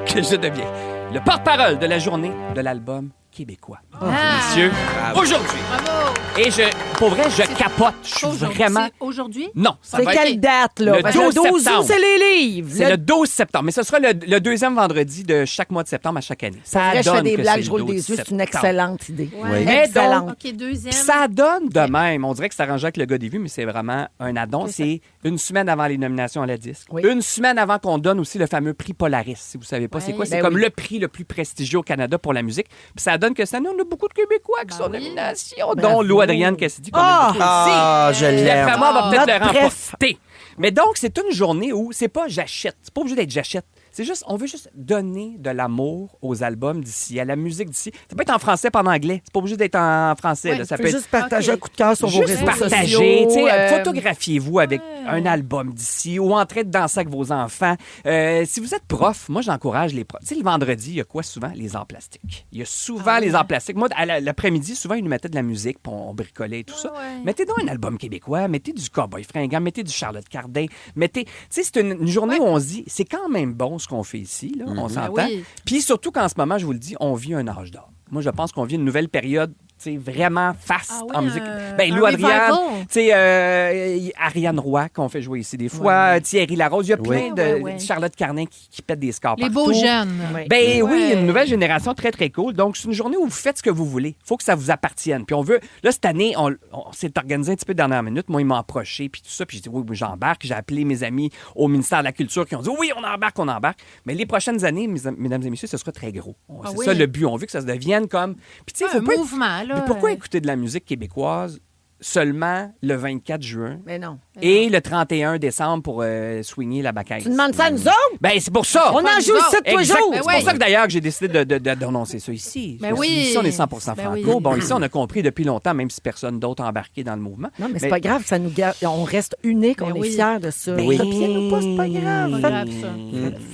que je deviens le porte-parole de la journée de l'album québécois. Messieurs, aujourd'hui. Bravo. Et pour vrai, je capote. Je suis Aujourd'hui. vraiment... C'est aujourd'hui? Non, ça C'est va quelle être... date, là? Le Parce que 12 12 août, septembre. c'est les livres. C'est le 12 septembre, mais ce sera le deuxième vendredi de chaque mois de septembre à chaque année. Ça Après, je fais donne des que blagues, c'est je le roule des 12 yeux. C'est une septembre. excellente idée. Ouais. Mais Excellente. OK, deuxième. Puis ça donne de même. On dirait que c'est arrangé avec le gars des vues, mais c'est vraiment un addon. C'est C'est une semaine avant les nominations à la disque. Oui. Une semaine avant qu'on donne aussi le fameux prix Polaris. Si vous savez pas c'est quoi, c'est Ben comme oui. le prix le plus prestigieux au Canada pour la musique. Puis ça donne que cette année, on a beaucoup de Québécois qui sont en oui. nomination, Bravo. dont Lou Adrienne Cassidy. qu'on Ah! aime beaucoup aussi. Ah, je Puis l'aime. après moi, on va peut-être Notre le bref. remporter. Mais donc, c'est une journée où c'est pas j'achète. C'est pas obligé d'être j'achète. C'est juste, on veut juste donner de l'amour aux albums d'ici, à la musique d'ici. Ça peut être en français, pas en anglais. C'est pas obligé d'être en français. Ouais, là. Ça tu peut peux être juste partager un coup de cœur sur vos juste réseaux partager. sociaux. Photographiez-vous avec un album d'ici ou en train de danser avec vos enfants. Si vous êtes prof, moi, j'encourage les profs. Tu sais, le vendredi, il y a quoi souvent? Les arts plastiques. Il y a souvent les arts plastiques. Moi, l'après-midi, souvent, ils nous mettaient de la musique, puis on bricolait et tout ça. Mettez donc un album québécois, mettez du Cowboy Fringant, mettez du Charlotte Cardin, mettez... Tu sais, c'est une journée où on se dit, c'est quand même bon ce qu'on fait ici, là, on s'entend. Oui. Puis surtout qu'en ce moment, je vous le dis, on vit un âge d'or. Moi, je pense qu'on vit une nouvelle période vraiment faste en musique. Lou Adriane, Ariane Roy, qu'on fait jouer ici des fois, Thierry Larose, il y a plein de Charlotte Carnin qui pète des scores Les partout. beaux jeunes. Oui, une nouvelle génération très, très cool. Donc, c'est une journée où vous faites ce que vous voulez. Il faut que ça vous appartienne. Puis on veut... Là, cette année, on s'est organisé un petit peu de dernière minute. Moi, ils m'ont approché, puis tout ça. Puis j'ai dit, oui, j'embarque. J'ai appelé mes amis au ministère de la Culture qui ont dit, oui, on embarque. Mais les prochaines années, mesdames et messieurs, ce sera très gros. C'est ça le but. On veut que ça se devienne comme... Puis tu sais, un mouvement, là. Mais pourquoi écouter de la musique québécoise seulement le 24 juin Mais non. et le 31 décembre pour swinger la bacaille? Tu demandes ça à nous autres? Ben, c'est pour ça. On en joue 7 tous les Exact. jours. C'est pour ça que d'ailleurs que j'ai décidé d'annoncer ça ici. Ben Parce que oui. Ici, on est 100% franco. Ben oui. Bon, ici, on a compris depuis longtemps, même si personne d'autre a embarqué dans le mouvement. Non, mais c'est pas grave, ça nous garde. On reste unique, on est fiers de ça. Ben oui. Copiez-nous pas, c'est pas grave. Pas grave, ça.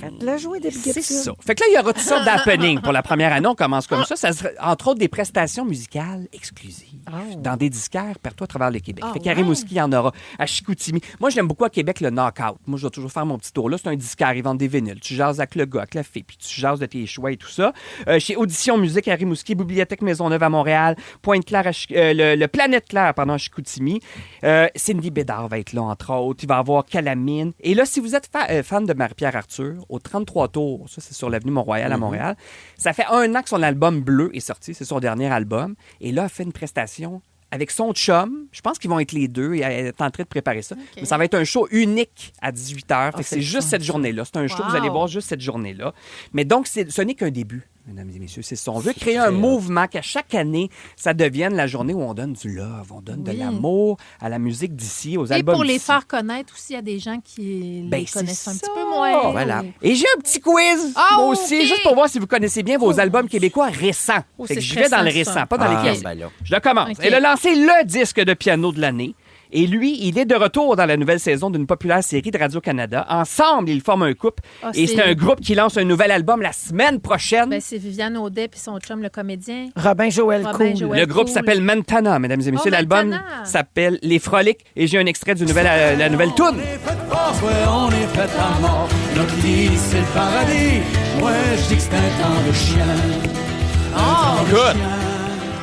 Faites-le jouer des billets. C'est ça. Fait que là, il y aura toutes sortes d'happenings. Pour la première année, on commence comme ça. Ça sera, entre autres, des prestations musicales exclusives dans des disquaires partout à travers le Québec. Fait qu'à Rimouski, il y en aura. À Chicoutimi. Moi, j'aime beaucoup à Québec le Knockout. Moi, je dois toujours faire mon petit tour là. C'est un disquaire. Ils vendent des vinyles. Tu jases avec le gars, avec la fille, puis tu jases de tes choix et tout ça. Chez Audition Musique à Rimouski, Bibliothèque Maisonneuve à Montréal, Pointe-Claire le Planète Claire, à Chicoutimi. Cindy Bédard va être là, entre autres. Il va y avoir Calamine. Et là, si vous êtes fan de Marie-Pierre Arthur, au 33 tours, ça, c'est sur l'avenue Mont-Royal à Montréal, ça fait 1 an que son album Bleu est sorti. C'est son dernier album. Et là, elle fait une prestation avec son chum. Je pense qu'ils vont être les deux. Elle est en train de préparer ça. Mais ça va être un show unique à 18h. C'est juste cette journée-là. C'est un show que vous allez voir juste cette journée-là. Mais donc, ce n'est qu'un début, mesdames et messieurs. C'est ça. On veut créer un mouvement qu'à chaque année, ça devienne la journée où on donne du love, on donne de l'amour à la musique d'ici, aux albums. Et pour les d'ici. faire connaître aussi à des gens qui les connaissent un c'est petit ça. peu moins. Voilà. Et j'ai un petit quiz, moi aussi, juste pour voir si vous connaissez bien vos albums québécois récents. Fait que je vais dans le récent, pas dans les classiques. Ben là. Je le commence. OK. Elle a lancé le disque de piano de l'année. Et lui, il est de retour dans la nouvelle saison d'une populaire série de Radio-Canada. Ensemble, ils forment un couple. Et c'est un groupe qui lance un nouvel album la semaine prochaine. Ben, c'est Viviane Audet puis son chum, le comédien. Robin Joël Cool. Le groupe s'appelle Montana, mesdames et messieurs. L'album Montana. s'appelle Les Froliques. Et j'ai un extrait du la nouvelle toune. On est fait à mort. Notre lit, c'est le paradis. Moi, je dis que c'est un temps de chien. Good.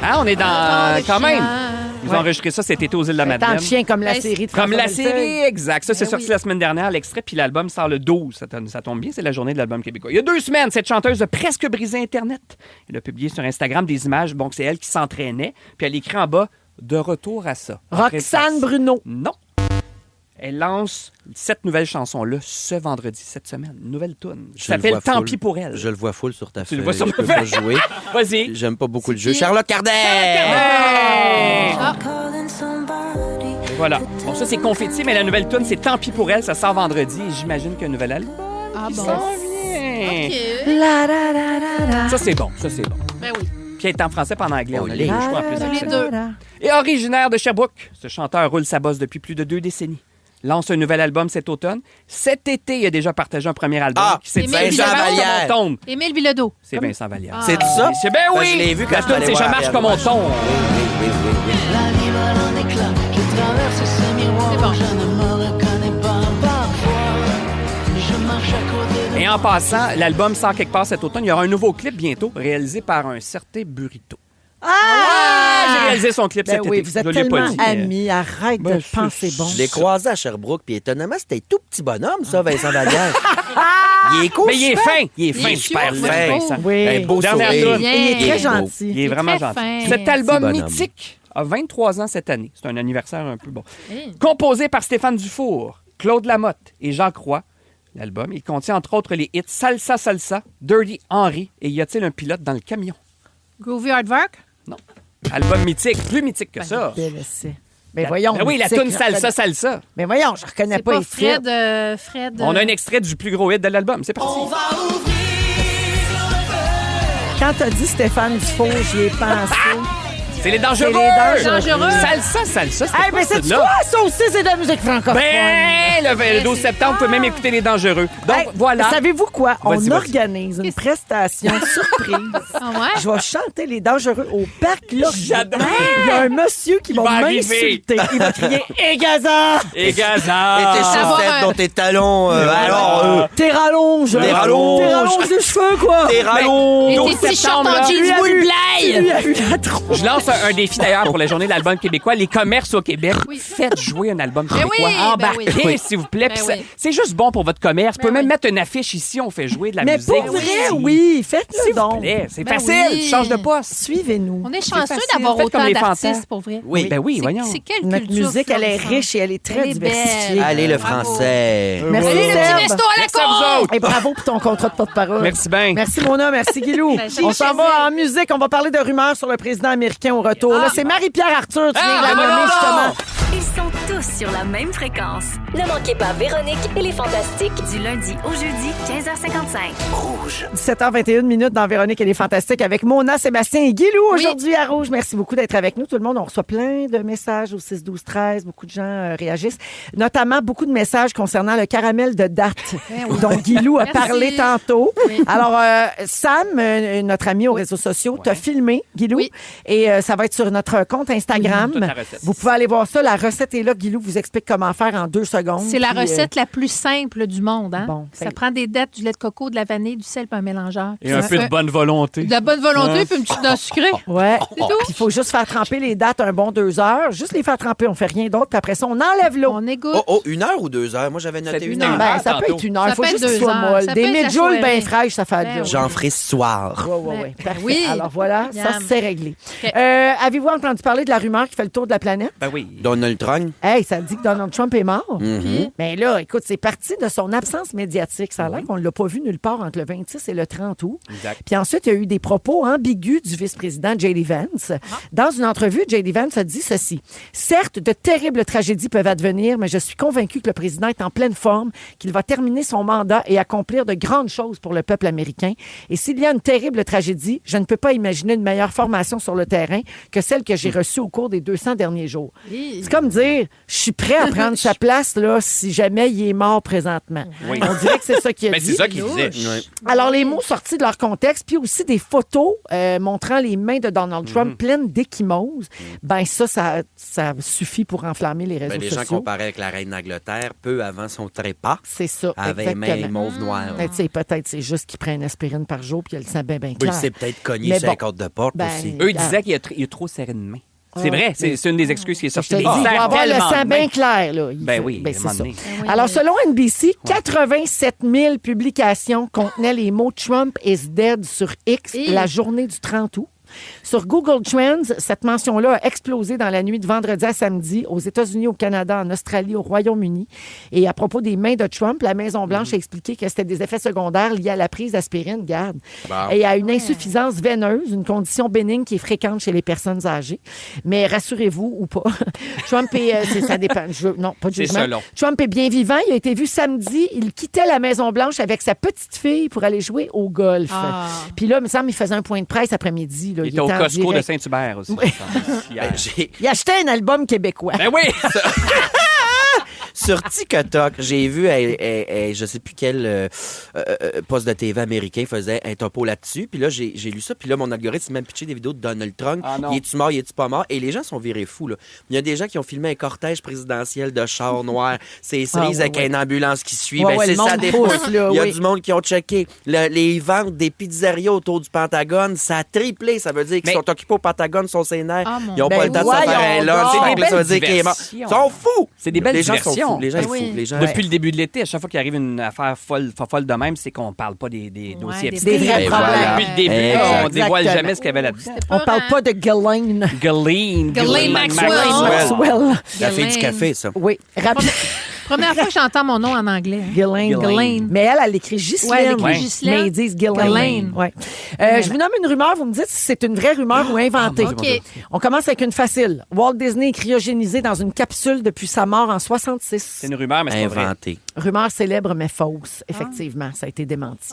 Hein, on est dans... Quand même. Chien. Ils ont enregistré ça cet été aux îles de la Tant Madeleine. de chiens comme la Ben, série de Comme François la Bellefeuille. série, exact. Ça, c'est Ben sorti oui. la semaine dernière, l'extrait, puis l'album sort le 12. Ça tombe bien, c'est la journée de l'album québécois. Il y a 2 semaines, cette chanteuse a presque brisé Internet. Elle a publié sur Instagram des images, bon, que c'est elle qui s'entraînait, puis elle écrit en bas « De retour à ça ». Roxane Bruno. Non. Elle lance cette nouvelle chanson-là ce vendredi, cette semaine. Une nouvelle tune. Je Ça le s'appelle vois Tant full. pis pour elle. Je le vois full sur ta Tu feuille. le vois sur Je ma peux feuille. pas jouer. Vas-y. J'aime pas beaucoup le C'est jeu. qui? Charlotte Cardin! Hey! Ah. Voilà. Bon, ça, c'est Confetti, mais la nouvelle tune, c'est Tant pis pour elle. Ça sort vendredi et j'imagine qu'il y a un nouvel album. Ah bon? Ça vient. OK. La, la, la, la, la. Ça, c'est bon. Ça, c'est bon. Ben oui. Puis elle est en français, pas en anglais. On a les les choix en plus. Les excellents. deux. Et originaire de Sherbrooke, ce chanteur roule sa bosse depuis plus de 2 décennies. Lance un nouvel album cet automne. Cet été, il a déjà partagé un premier album qui s'est Émile dit Vincent Vallière. Comme on tombe. Émile Bilodeau. C'est Vincent Vallière. Ah. C'est ça? C'est ben oui! Je l'ai vu quand La je suis tune, allé c'est voir Je marche Ariel comme on Roy. tombe. Oui. La vie vole en éclats. Je traverse ce miroir. C'est bon. Je ne me reconnais pas parfois. Je marche à côté de... Et en passant, l'album sort quelque part cet automne. Il y aura un nouveau clip bientôt, réalisé par un certain Burrito. J'ai réalisé son clip Ben cet oui, été. vous êtes Je l'ai pas tellement dit, mais- amis. Arrête Ben, de penser bon. Je l'ai croisé à Sherbrooke, puis étonnamment, c'était tout petit bonhomme, ça, Vincent Vallière. Il est cool. Mais il est fin. Il est fin, est super cute, fin. ouais. Vincent. Oui. Un beau Dernière sourire. tune. Et il est très Bien. gentil. Il est vraiment très gentil. fin. Cet album Petit bonhomme. mythique a 23 ans cette année. C'est un anniversaire un peu bon. Hey. Composé par Stéphane Dufour, Claude Lamotte et Jean Croix, l'album, il contient entre autres les hits Salsa Salsa, Dirty Henry et Y a-t-il un pilote dans le camion? Groovy Hardwork. Non. Album mythique, plus mythique que ça. Bel essai. Mais voyons. Ben oui, la musique, toune Salsa. Mais voyons, je reconnais C'est pas pas les titres. Fred. On a un extrait du plus gros hit de l'album. C'est parti. Quand t'as dit Stéphane Dufault, j'y ai pensé. C'est les dangereux. C'est les dangereux. Salsa. Eh ben, c'est quoi, ça aussi, c'est de la musique francophone. Ben, le 12 septembre, vous pouvez même écouter les dangereux. Donc, Hey, voilà. Savez-vous quoi? Vas-y. On organise une prestation surprise. Ah ouais? Je vais chanter les dangereux au parc Laurier. J'adore. Il y a un monsieur qui va va m'insulter. Il va crier « Egaza! Et Et tes Gaza. chaussettes dans tes talons. Alors, T'es rallonge! T'es rallonge. T'es rallonge des cheveux, quoi! tes rallongs. Et 12 tes t-shirts septembre, en là. jeans Lui a boule vu- blaye. Lui a eu la tronche. Je lance un défi d'ailleurs pour la journée de l'album québécois. Les commerces au Québec, faites jouer un album Ben québécois. oui, ben Embarquez, oui. s'il vous plaît. Ben Puis oui. c'est juste bon pour votre commerce. Vous pouvez Ben même oui. mettre une affiche ici, on fait jouer de la Mais musique. pour vrai, oui, faites-le S'il vous donc. plaît, c'est Ben facile. oui. Tu changes de poste. Suivez-nous. On est C'est chanceux facile. d'avoir Faites comme autant les d'artistes, fantas. pour vrai. Oui. Ben oui, C'est- voyons. C'est quelle Notre culture musique, elle est florissante. riche et elle est très Elle est diversifiée. belle. Allez, le Bravo. français. Merci, Allez, le Seb. petit resto à la Merci à vous con! autres. Et bravo pour ton contrat de porte-parole. Merci bien. Merci, Mona. Merci, Guilou. On s'en va en musique. On va parler de rumeurs sur le président américain au retour. Là, c'est Marie-Pierre Arthur. Tu viens de la ben nommer, non! justement. Ils sont tous sur la même fréquence. Ne manquez pas Véronique et les Fantastiques. Du lundi au jeudi, 15h55. 17h21 minutes dans Véronique et les Fantastiques avec Mona, Sébastien et Guilou aujourd'hui à Rouge. Merci beaucoup d'être avec nous. Tout le monde, on reçoit plein de messages au 6-12-13. Beaucoup de gens réagissent. Notamment beaucoup de messages concernant le caramel de date dont Guilou a Merci. parlé tantôt. Oui. Alors, Sam, notre ami aux réseaux sociaux, t'a filmé, Guilou. Oui. Et ça va être sur notre compte Instagram. Toute la recette. Vous pouvez aller voir ça. La recette est là. Guilou vous explique comment faire en 2 secondes. C'est la Puis, recette la plus simple du monde. Hein? bon, Ça ben- prend des dattes, du lait de coco, de la vanille, du sel, puis un mélangeur. Et un peu de bonne volonté. De la bonne volonté, puis une petite dent sucrée. Ouais. C'est tout. Puis il faut juste faire tremper les dates un bon 2 heures. Juste les faire tremper, on fait rien d'autre. Puis après ça, on enlève l'eau. On égoutte. Oh, 1 heure ou 2 heures? Moi, j'avais noté C'est 1 une heure. heure. Ben, ça peut tantôt. être 1 heure. Il Ça faut peut juste être que ce 2 soit heures. molle. Ça Des peut être la midjoules bien soirée. fraîches, ça fait Ben dur. oui. J'en ferai ce soir. Ouais. Parfait. Oui. Alors voilà, ça Yum. c'est réglé. OK. Avez-vous entendu parler de la rumeur qui fait le tour de la planète? Ben oui. Donald Trump. Hey, ça dit que Donald Trump est mort. Mhm. Mais là, écoute, c'est parti de son absence médiatique. Ça a l'air qu'on ne l'a pas vu nulle part entre le 26 et le 30 août. Exact. Puis ensuite, il y a eu des propos ambigus du vice-président J.D. Vance. Dans une entrevue, J.D. Vance a dit ceci. « Certes, de terribles tragédies peuvent advenir, mais je suis convaincu que le président est en pleine forme, qu'il va terminer son mandat et accomplir de grandes choses pour le peuple américain. Et s'il y a une terrible tragédie, je ne peux pas imaginer une meilleure formation sur le terrain que celle que j'ai reçue au cours des 200 derniers jours. » C'est comme dire, je suis prêt à prendre sa place là, si jamais il est mort présentement. Oui. On dirait que c'est ça qu'il a Ben, dit. c'est ça qu'il disait. Ouais. Alors, les mots sortis de leur contexte, puis aussi des photos montrant les mains de Donald Trump pleines d'échymoses, ben ça suffit pour enflammer les réseaux Ben, les gens sociaux. comparaient avec la reine d'Angleterre peu avant son trépas. C'est ça, Avec les mains exactement. mauves noires. Ben, tu sais, peut-être c'est juste qu'il prend une aspirine par jour puis il a le sang bien Oui, clair. c'est peut-être cogné Mais sur bon, la corde de porte ben, aussi. Eux, ils disaient qu'il a trop serré de main. C'est vrai, c'est une des excuses qui est Je te sortie. dis, il doit avoir le sang bien main. clair. Là. Ben oui, à un c'est moment ça. donné. oui. Alors, selon NBC, 87 000 publications contenaient les mots « Trump is dead » sur X Et- la journée du 30 août. Sur Google Trends, cette mention-là a explosé dans la nuit de vendredi à samedi aux États-Unis, au Canada, en Australie, au Royaume-Uni. Et à propos des mains de Trump, la Maison-Blanche a expliqué que c'était des effets secondaires liés à la prise d'aspirine, garde, et à une insuffisance veineuse, une condition bénigne qui est fréquente chez les personnes âgées. Mais rassurez-vous ou pas, Trump est... ça dépend. Non, pas de C'est jugement. selon. Trump est bien vivant. Il a été vu samedi. Il quittait la Maison-Blanche avec sa petite fille pour aller jouer au golf. Ah. Puis là, il me semble, il faisait un point de presse après-midi. Là. Il était au en Costco de direct. Saint-Hubert aussi. Oui. je pense, hier. Ben, j'ai- Il achetait un album québécois. Ben oui! Sur TikTok, j'ai vu, je sais plus quel poste de TV américain faisait un topo là-dessus. Puis là, j'ai lu ça. Puis là, mon algorithme m'a même pitché des vidéos de Donald Trump. Ah non. Il est-tu mort, il est-tu pas mort? Et les gens sont virés fous. Là. Il y a des gens qui ont filmé un cortège présidentiel de chars noirs. C'est cerises ouais, avec ouais. une ambulance qui suit. Ouais, Ben, ouais, c'est le ça monde des pousse, pouces. là, Il y a oui. du monde qui ont checké. Les ventes des pizzerias autour du Pentagone, ça a triplé. Ça veut dire qu'ils Mais- sont occupés au Pentagone, sont ses nerfs. Ah, mon Ils n'ont pas Ben, le temps de se faire un voyons lunch. donc. Fait que C'est des là, ça veut belles dire qu'il est mort. Ils diversions. sont fous! C'est des belles Les gens sont diversions. fous. Les gens Ah sont oui. fous. Les gens... Depuis le début de l'été, à chaque fois qu'il arrive une affaire folle de même, c'est qu'on parle pas des dossiers des abstinents. vrais problèmes. Depuis le début, Exactement. on dévoile jamais ce qu'il y avait là-dedans. On parle pas de Ghislaine. Ghislaine Ghislaine Maxwell. Maxwell. La fille du café, ça. Oui. Première fois que j'entends mon nom en anglais. Hein. Ghislaine. Mais elle écrit Ghislaine. Ouais, elle écrit Ghislaine. Mais ils disent Ghislaine. Ouais. Je vous nomme une rumeur, vous me dites si c'est une vraie rumeur ou inventée. OK. On commence avec une facile. Walt Disney est cryogénisé dans une capsule depuis sa mort en 66. C'est une rumeur, mais c'est pas vrai. Inventé. Rumeur célèbre mais fausse. Effectivement, ça a été démenti.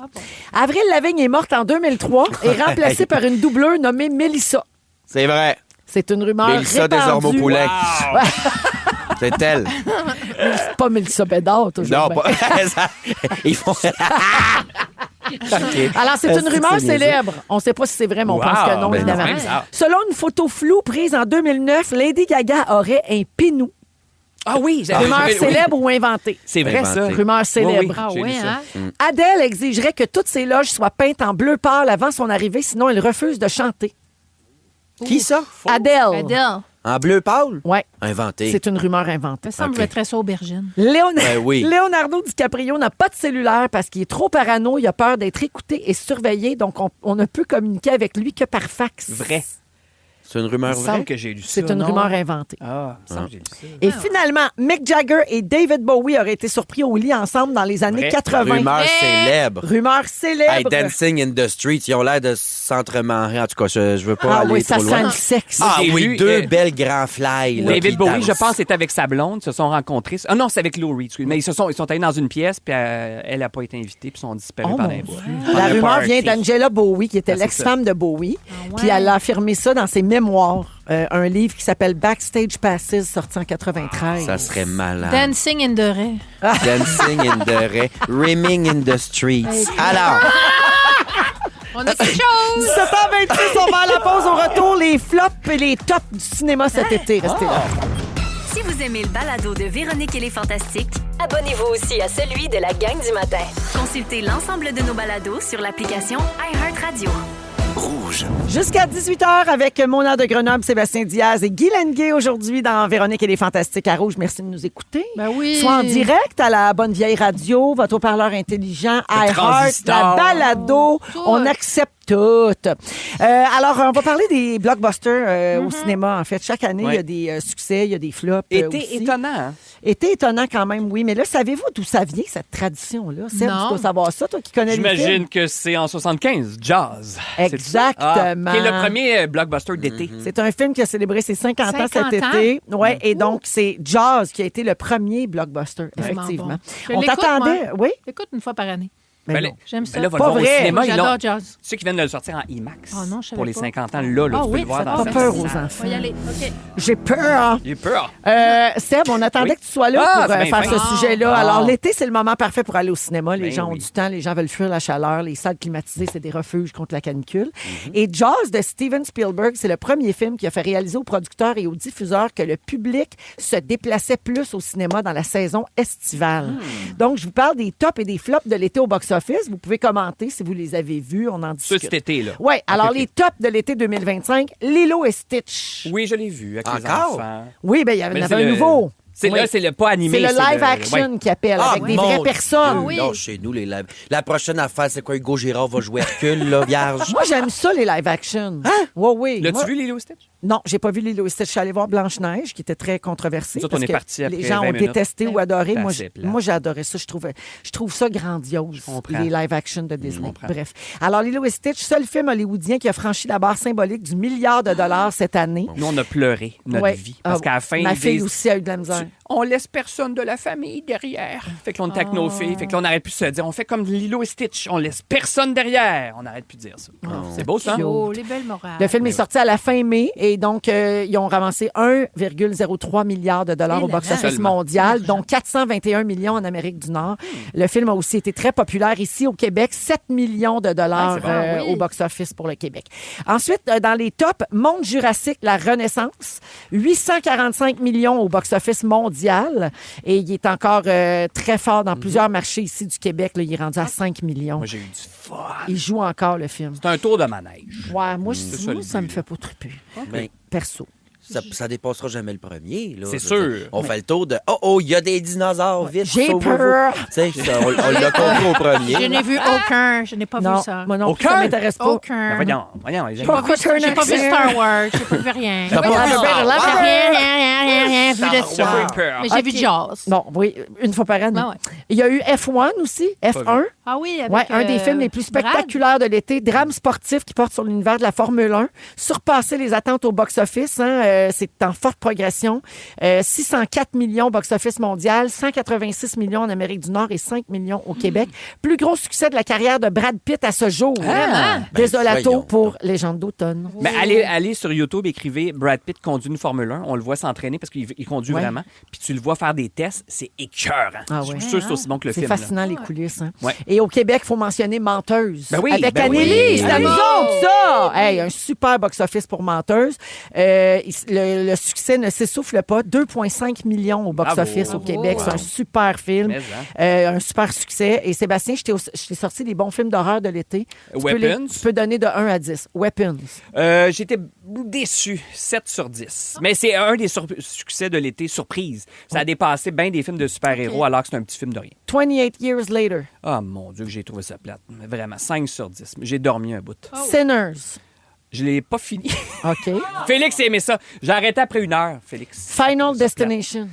Avril Lavigne est morte en 2003 et remplacée par une doubleuse nommée Mélissa. C'est vrai. C'est une rumeur Mélissa répandue. Desormeaux Poulet. Wow. C'est elle. Pas Mélissa Bédard, toujours. Non, ben. pas. Ils font. OK. Alors, c'est une rumeur célèbre. On ne sait pas si c'est vrai, mais on Wow, pense que non, ben évidemment. non, c'est bizarre. Selon une photo floue prise en 2009, Lady Gaga aurait un pénou. Ah oui, Rumeur oui. célèbre ou inventée? C'est vrai, ça. Inventé. Rumeur célèbre. Oui, Ah j'ai oui, lu ça. hein? Adèle exigerait que toutes ses loges soient peintes en bleu pâle avant son arrivée, sinon elle refuse de chanter. Qui ça? Adèle. Adele. En bleu pâle? Ouais, Inventé. c'est une rumeur inventée. Ça me semble que je mettrais ça aubergine. Ben oui. Leonardo DiCaprio n'a pas de cellulaire parce qu'il est trop parano, il a peur d'être écouté et surveillé, donc on ne peut communiquer avec lui que par fax. Vrai. C'est une Il rumeur me semble vraie? que j'ai lu ça. C'est une non? rumeur inventée. Ah, il me semble que j'ai lu ça. Et finalement, Mick Jagger et David Bowie auraient été surpris au lit ensemble dans les années Vrai. 80. Rumeur célèbre. Rumeur célèbre. Hey, Dancing in the Street, ils ont l'air de s'entremarrer. En tout cas, je veux pas Ah aller oui, ça trop sent loin. le sexe. Ah J'ai oui, lu, deux belles grands fly. là, David qui Bowie, je dansent. pense, était avec sa blonde. Ils se sont rencontrés. Ah non, c'est avec Lou Reed. excuse. Mais ils sont allés dans une pièce, puis elle n'a pas été invitée, puis ils sont disparus Oh, pendant mon un bout. La Pendant un rumeur party. vient d'Angela Bowie, qui était Ah, c'est l'ex-femme de Bowie. ouais. Puis elle a affirmé ça dans ses mémoires. Un livre qui s'appelle Backstage Passes, sorti en 93. Ça serait malade. Dancing in the Rain. Dancing in the rain, rimming in the streets. Alors, On a quelque chose! 17h26, on va à la pause. Au retour, les flops et les tops du cinéma cet été. Restez là. Si vous aimez le balado de Véronique et les Fantastiques, Abonnez-vous aussi à celui de la gang du matin. consultez l'ensemble de nos balados sur l'application iHeartRadio. Rouge. Jusqu'à 18h avec Mona de Grenoble, Sébastien Diaz et Guy Lenguet aujourd'hui dans Véronique et les Fantastiques à Rouge. Merci de nous écouter. Ben oui. Soit en direct à la bonne vieille radio, votre haut-parleur intelligent, iHeart, transistor. la balado. Tout. On accepte tout. Alors, on va parler des blockbusters au cinéma. En fait, chaque année, il y a des succès, il y a des flops. Été aussi. étonnant. Hein? Été étonnant quand même, oui. Mais là, savez-vous d'où ça vient, cette tradition-là? Seb, Non. tu dois savoir ça, toi qui connais les films. J'imagine que c'est en 75, Jazz. Exactement. Qui est le premier blockbuster d'été. C'est un film qui a célébré ses 50 ans 50 cet ans? été. Ouais, et donc, c'est Jaws qui a été le premier blockbuster, effectivement. Bon. Je On l'écoute, t'attendait, moi. oui? Écoute une fois par année. Mais Ben non. là- J'aime ça. ben là, va Pas le voir vrai. au cinéma. Moi, j'adore Jazz. Ceux qui viennent de le sortir en IMAX. Ah non, je savais pour les pas. 50 ans, là, tu Ah peux oui, le voir ça dans passe la Pas peur salle. aux On enfants. va y aller. OK. J'ai peur. J'ai peur. Seb, on attendait Oui. que tu sois là Ah, pour c'est bien faire fin. ce sujet-là. Ah. Alors, l'été, c'est le moment parfait pour aller au cinéma. Les Ben gens ont oui. du temps, les gens veulent fuir la chaleur. Les salles climatisées, c'est des refuges contre la canicule. Mhm. Et Jaws de Steven Spielberg, c'est le premier film qui a fait réaliser aux producteurs et aux diffuseurs que le public se déplaçait plus au cinéma dans la saison estivale. Donc, je vous parle des tops et des flops de l'été au box-office. Vous pouvez commenter si vous les avez vus. On en Ça, discute. cet été, là. Oui, alors Ok, ok. les tops de l'été 2025, Lilo et Stitch. Oui, je l'ai vu avec les Encore? enfants. Oui, bien, il y en Mais avait c'est un le- nouveau. C'est Oui. là, c'est le pas animé. C'est le live action ouais. qui appelle, avec des mon vraies Dieu. personnes. oui. Non, chez nous, les live. La prochaine affaire, c'est quoi? Hugo Girard va jouer Hercule, là, vierge. Moi, j'aime ça, les live action. Hein? Oui, oui. L'as-tu Moi- vu, Lilo Stitch? Non, j'ai pas vu Lilo et Stitch. Je suis allée voir Blanche-Neige, qui était très controversée. Nous autres, parce on est que partis après les gens 20 ont minutes. détesté ou adoré. C'est Moi, assez plat. moi, j'ai adoré ça. Je trouve ça grandiose, comprends. les live action de Disney. comprends. Bref. Alors, Lilo et Stitch, seul film hollywoodien qui a franchi la barre symbolique du milliard de dollars cette année. Nous, on a pleuré notre Ouais. vie. Parce Ah, qu'à la fin, ma ils fille disent, aussi a eu de la misère. on laisse personne de la famille derrière. Fait que là, on était avec nos filles. Fait que là, on n'arrête plus de se dire, on fait comme Lilo et Stitch. On laisse personne derrière. On n'arrête plus de dire ça. C'est beau, ça? Oh, les belles morales. Le film est sorti à la fin mai et donc ils ont ramassé 1,03 milliard de dollars Et au là box-office là. Seulement. mondial, dont 421 millions en Amérique du Nord. Le film a aussi été très populaire ici au Québec, 7 millions de dollars Ah, c'est bon, oui. au box-office pour le Québec. Ensuite, dans les tops, Monde Jurassique, la Renaissance, 845 millions au box-office mondial et il est encore très fort dans plusieurs marchés ici du Québec. Là, il est rendu à 5 millions. Moi, j'ai eu du fun. Il joue encore le film. C'est un tour de manège. Ouais, moi, ça moi, le ça me but, fait pas triper. Ben, Perso. ça dépassera jamais le premier. Là, c'est sûr. On fait le tour de il y a des dinosaures, vite. J'ai peur. Tu sais, on l'a compris au premier. Je n'ai vu aucun. Je n'ai pas Non, vu ça. moi non plus, Aucun? ça m'intéresse pas. Aucun. Ben voyons. J'ai pas vu Star Wars. J'ai pas vu rien. T'as pas vu Rien vu de ça. Mais j'ai vu Jaws. Bon, oui, une fois par année. Ah ouais. Il y a eu F1 aussi, F1. Ah oui, avec Ouais, un des films les plus spectaculaires de l'été, drame sportif qui porte sur l'univers de la Formule 1, surpassé les attentes au box-office. C'est en forte progression. 604 millions box-office mondial, 186 millions en Amérique du Nord et 5 millions au Québec. Plus gros succès de la carrière de Brad Pitt à ce jour. Désolato voyons. pour Légende d'automne. Ben, allez sur YouTube, écrivez Brad Pitt conduit une Formule 1. On le voit s'entraîner parce qu'il conduit vraiment. Puis tu le vois faire des tests. C'est écœurant. Ah Je ouais. suis sûr que c'est aussi bon que le C'est film. fascinant, les coulisses. Hein? Ouais. Et au Québec, il faut mentionner Menteuse. Ben oui, avec ben Anneli, oui. c'est à nous autres, ça! Hey, un super box-office pour Menteuse. Le succès ne s'essouffle pas. 2,5 millions au box-office au Québec. C'est un super film. Un super succès. Et Sébastien, je t'ai sorti des bons films d'horreur de l'été. Weapons. Tu peux donner de 1 à 10. Weapons. J'étais déçu. 7 sur 10. Mais c'est un des succès de l'été surprise. Ça a dépassé bien des films de super-héros alors que c'est un petit film de rien. 28 Years Later. Ah, mon Dieu, que j'ai trouvé ça plate. Mais vraiment, 5 sur 10. J'ai dormi un bout. Sinners. Je l'ai pas fini. OK. Félix aimait ça. J'ai arrêté après 1 heure, Félix. Final Destination.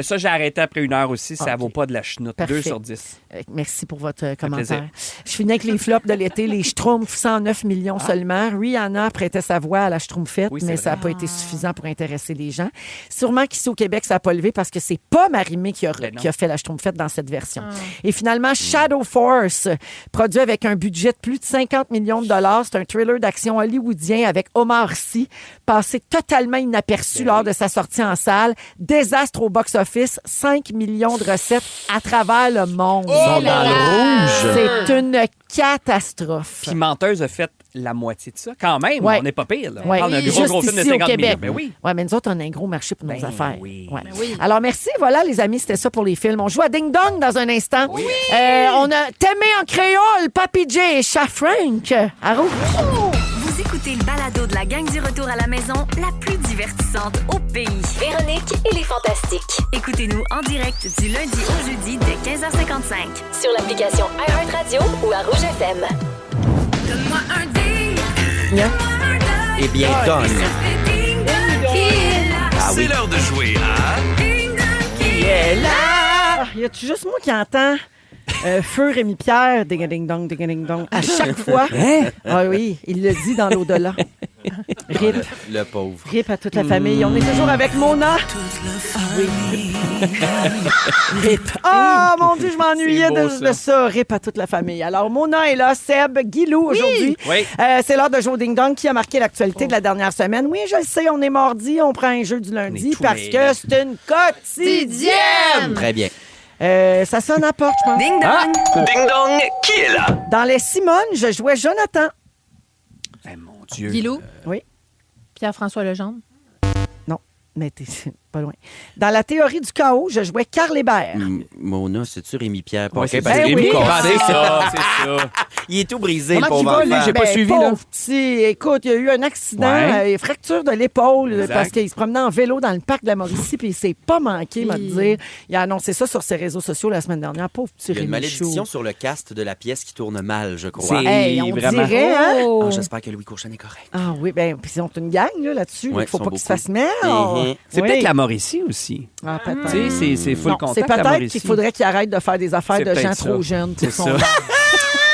Ça, j'ai arrêté après 1 heure aussi. Ça OK. vaut pas de la chenoute. Parfait. 2 sur 10. Merci pour votre commentaire. plaisir. Je finis avec les flops de l'été. Les Schtroumpfs, 109 millions seulement. Rihanna prêtait sa voix à la Schtroumpfette, Oui, c'est mais vrai. ça n'a pas été suffisant pour intéresser les gens. Sûrement qu'ici au Québec, ça n'a pas levé parce que c'est pas Marie-Mé qui a fait la Schtroumpfette dans cette version. Et finalement, Shadow Force, produit avec un budget de plus de 50 millions de dollars. C'est un thriller d'action hollywoodien avec Omar Sy, passé totalement inaperçu lors de sa sortie en salle. Désastre au box-office, 5 millions de recettes à travers le monde. Ils sont dans le rouge. C'est une catastrophe. Puis Menteuse a fait la moitié de ça. Quand même, Ouais. on n'est pas pire. Là. Ouais. On parle d'un Juste gros film de ici au 50 millions. Québec. Ben oui. Ouais, mais nous autres, on a un gros marché pour nos Ben affaires. oui. Ouais. Ben oui. Alors, merci. Voilà, les amis, c'était ça pour les films. On joue à Ding Dong dans un instant. On a T'aimer en créole, Papy J et Chat Frank. À Rouge. Vous écoutez le balado de la gang du retour à la maison, la plus divertissante au pays. Véronique et les Fantastiques. Écoutez-nous en direct du lundi au jeudi dès 15h55. Sur l'application iHeartRadio ou à Rouge FM. Donne-moi un ding, Yeah. Eh bien, donne. C'est l'heure de jouer à... Ah, y a-tu juste moi qui entends Feu Rémi Pierre, ding ding dong, ding ding dong, à chaque fois? Ah oui, il le dit dans l'au-delà. Rip. Le pauvre. Rip à toute la famille. On est toujours avec Mona. Oui. Rip. Oh mon Dieu, je m'ennuyais C'est beau, de ça. Rip à toute la famille. Alors, Mona est là, Seb, Guilou aujourd'hui. Oui. C'est l'heure de jouer au Ding Dong qui a marqué l'actualité de la dernière semaine. Oui, je le sais, on est mardi, on prend un jeu du lundi tous parce les- que c'est une quotidienne. Très bien. Ça sonne à porte, je pense. Ding dong! Ding dong, qui est là? Dans les Simone, je jouais Jonathan. Eh, mon Dieu. Guilou. Oui. Pierre-François Legendre. Non, mais t'es pas loin. Dans la théorie du chaos, je jouais Carl Hébert. Mona, c'est-tu Rémi-Pierre? Ouais, c'est Ben Rémi oui. qui a Ben, c'est ça, c'est ça. Il est tout brisé, le Comment pauvre qu'il va, lui? enfant. J'ai pas suivi, là. Pauvre petit. Écoute, il y a eu un accident, Ouais. fracture de l'épaule Exact. parce qu'il se promenait en vélo dans le parc de la Mauricie puis il s'est pas manqué, m'a dire. Il a annoncé ça sur ses réseaux sociaux la semaine dernière. Pauvre petit Il y a une Rémi Chou. malédiction sur le cast de la pièce qui tourne mal, je crois. C'est- Hey, on vraiment. dirait, hein? Ah, j'espère que Louis Courchon est correct. Ah oui, ben puis ils ont une gang là-dessus. Ouais, Il faut ils pas sont qu'ils se beaucoup. fassent mal. C'est Oui. peut-être la Mauricie aussi. Ah, peut-être. Tu sais, c'est full Non, contact, c'est la peut-être Mauricie. qu'il faudrait qu'il arrête de faire des affaires C'est de gens peut-être trop ça. jeunes. pour C'est son ça. âge.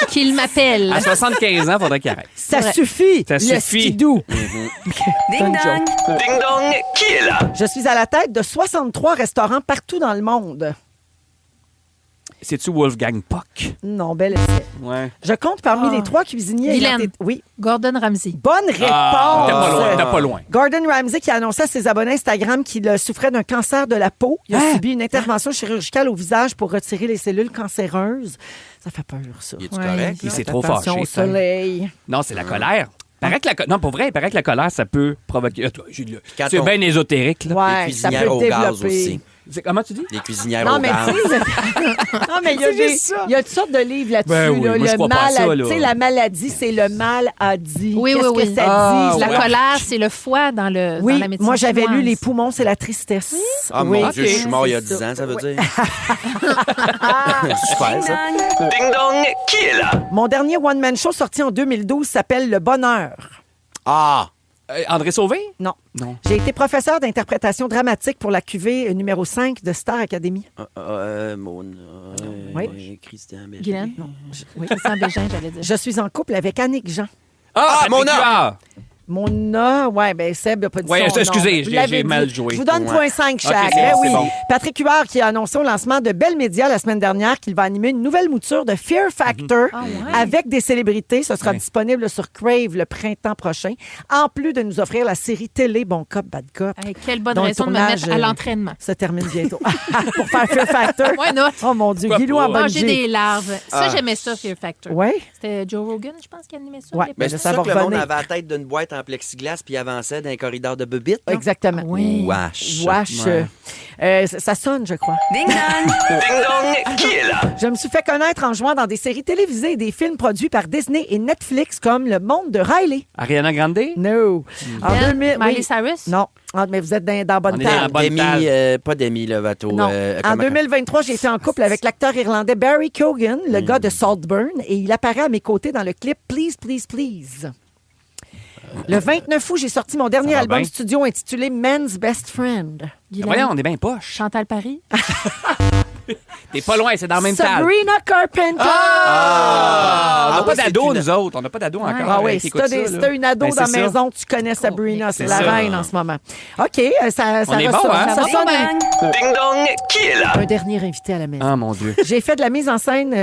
Qu'il m'appelle. À 75 ans, il faudrait qu'il arrête. Ça Ouais. suffit. Ça le suffit. skidoo. Ding Bonne dong! joke. Ding dong, qui est là? Je suis à la tête de 63 restaurants partout dans le monde. C'est-tu Wolfgang Puck? Non, bel essai. Ouais. Je compte parmi les 3 cuisiniers. ayant Guylaine. été- Oui, Gordon Ramsay. bonne réponse. Ah, t'es pas loin, t'es pas loin. Gordon Ramsay qui a annoncé à ses abonnés Instagram qu'il souffrait d'un cancer de la peau. Il a Hein? subi une intervention chirurgicale au visage pour retirer les cellules cancéreuses. Ça fait peur, ça. Il est-tu Ouais. correct? Il là? s'est trop Attention fâché. au ça. soleil. Non, c'est la colère. Paraît que non, pour vrai, il paraît que la colère, ça peut provoquer. Quand C'est on- bien ésotérique, là. Ouais, ça peut cuisinière au gaz développer. aussi. Comment tu dis? Les cuisinières Non, au mais bar. tu sais, non, mais il y a toutes sortes de livres là-dessus. Ben oui, là. moi, je crois pas à ça, là. Tu sais, la maladie, c'est le mal a dit. Oui, Qu'est-ce oui, que oui. ça dit? La ouais. colère, c'est le foie dans la Oui, médecine moi, j'avais lu chinoise. les poumons, c'est la tristesse. Ah, Oui. mon Dieu, je suis mort il y a C'est 10 ans, ça veut dire. Ding Super, ça. dong. Ding dong, qui est là? Mon dernier one-man show sorti en 2012 s'appelle Le Bonheur. Ah! André Sauvé? Non. Non. J'ai été professeur d'interprétation dramatique pour la cuvée numéro 5 de Star Academy. Mona. Oui. Christian Bégin. Guylaine? Non. Oui, Christian Bégin, j'allais dire. Je suis en couple avec Annick Jean. Ah, Patrick Mona! Huard. Mona, ouais, ben Seb n'a pas dit Ouais, son nom. excusez, Vous j'ai l'avez mal dit. joué. Je vous donne Ouais. 0.5 chaque. Ok, c'est Ben bon, oui. c'est bon. Patrick Huard qui a annoncé au lancement de Bell Media la semaine dernière qu'il va animer une nouvelle mouture de Fear Factor Ah ouais. avec des célébrités. Ce sera Ouais. disponible sur Crave le printemps prochain, en plus de nous offrir la série télé Bon Cop, Bad Cop. Hey, quelle bonne dont le raison de me tournage, mettre à l'entraînement. Se termine bientôt. Pour faire Fear Factor. Why not? Oh mon Dieu, Pourquoi Guilou pas? en bonne Manger des larves. Ça, Ah. j'aimais ça, Fear Factor. Ouais. C'était Joe Rogan, je pense, qui animait ça. Ouais. à l'époque. Mais Ben, c'est ça ça va que le monde revenir. avait la tête d'une boîte en plexiglas puis avançait dans un corridor de bebite. non? Exactement. Oui. Wesh. Wesh. Ouais. Ça sonne, je crois. Ding dong. Ding dong, qui est là? Je me suis fait connaître en jouant dans des séries télévisées et des films produits par Disney et Netflix comme Le Monde de Riley. Ariana Grande? No. En Elle, 2000, Miley oui. Cyrus? Non. Ah, mais vous êtes dans la bonne On est dans la table. bonne table. Pas Demi Lovato. Non. En comment- 2023, j'ai été en couple avec l'acteur irlandais Barry Keoghan, le gars de Saltburn, et il apparaît à mes côtés dans le clip Please, Please, Please. Le 29 août, j'ai sorti mon dernier Ça va album bien. studio intitulé Men's Best Friend. Guylaine? Voyons, on est bien poche. Chantal Paris? T'es pas loin, c'est dans la même table. Sabrina Carpenter. On n'a Ah pas oui, d'ado, c'est une- nous autres. On n'a pas d'ado encore. Ah oui, qui si écoute t'as ça, si là. t'as une ado Ben, dans la c'est ça. maison, tu connais Sabrina, c'est la c'est ça. reine en ce moment. OK, ça On est bon, ressort. hein? Ça Ding sonne dong. Ding dong, qui est là? un dernier invité à la maison. Ah, mon Dieu. J'ai fait la mise en scène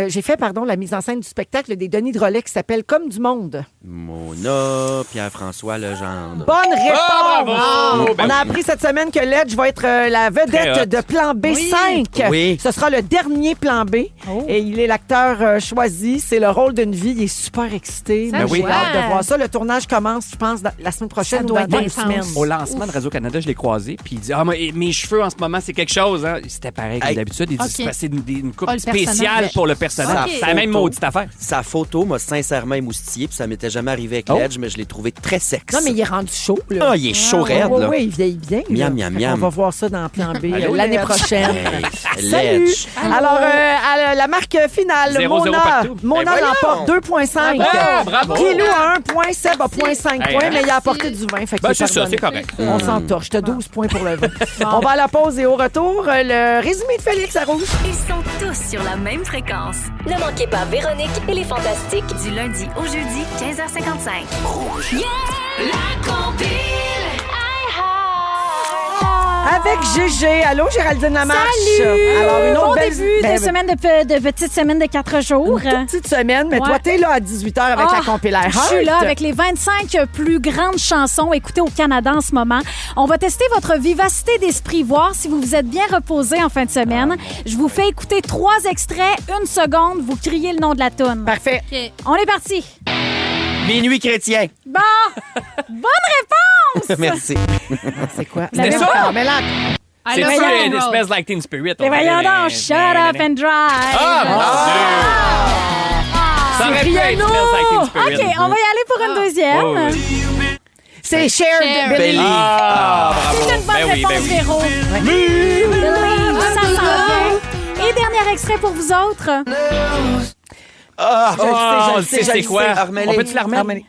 la mise en scène du spectacle des Denis Drolet qui s'appelle Comme du monde. Mona, Pierre-François Legendre. Bonne réponse! Ah, bravo! Ben On a oui. appris cette semaine que Ledge va être la Très vedette hot. de Plan B5. Oui. Ce sera le dernier Plan B. Oh. Et il est l'acteur choisi. C'est le rôle d'une vie. Il est super excité. Ça Moi, doit j'ai hâte de être. voir ça. Le tournage commence, je pense, la semaine prochaine Ça ou doit dans être 2 intense. semaines. Au lancement de Radio-Canada, je l'ai croisé, puis il dit mes cheveux en ce moment, c'est quelque chose. Hein. C'était pareil comme Hey. d'habitude. Il dit Ok. c'est une coupe Ah, le spéciale personnage. pour le personnage. Ok. C'est la même maudite affaire. Sa photo m'a sincèrement émoustillé, puis ça m'était jamais arrivé avec Oh. Ledge, mais je l'ai trouvé très sexe. Non, mais il est rendu chaud. Là. Ah, il est chaud raide, Oui, là. oui, il vieillit bien. là. Miam, miam, Fait miam. On va voir ça dans Plan B Allô, l'année Ledge? prochaine. Hey, Salut! Ledge. Alors, à la marque finale, 0-0 Mona, partout. Mona Ben voyons. l'emporte 2,5. Bravo! Guilou a 1 point, Seb a 0,5 Hey, points, hein? mais il a apporté du vin. Fait Ben, qu'il c'est est ça, pardonné. c'est correct. On s'entorche. T'as 12 points pour le vin. On va à la pause et au retour, le résumé de Félix à Rouge. Ils sont tous sur la même fréquence. Ne manquez pas Véronique et les Fantastiques. Du lundi au jeudi, 15h55. Avec GG. Allô, Géraldine Lamarche. Salut! Alors, une autre Bon belle début ben, de semaine de petite semaine de 4 jours. une toute petite semaine, mais Ouais. toi, t'es là à 18h avec Ah, la compilaire. Je suis là avec les 25 plus grandes chansons écoutées au Canada en ce moment. On va tester votre vivacité d'esprit, voir si vous vous êtes bien reposé en fin de semaine. Je vous fais écouter 3 extraits, 1 seconde, vous criez le nom de la toune. Parfait. OK. On est parti. Minuit chrétien. Bon! Bonne réponse! Merci. C'est quoi? C'était Mais ça? non, mais là, I C'est love ça, rock les and roll. Smells Like Teen Spirit. Et voyons donc, shut up and drive. Ah, mon Dieu! Ça aurait pu être Rihanna! Smells Like Teen Spirit. OK, on va y aller pour une deuxième. Oh, oui. c'est Cher Cher. de Billy. Belly. Ah, bravo. C'est une bonne Ben oui, réponse, ben oui. Véro. Believe, ça s'en vient. Et dernier extrait pour vous autres. Ah! On le sait, c'est quoi? Armel. On peut-tu la remettre? Armel.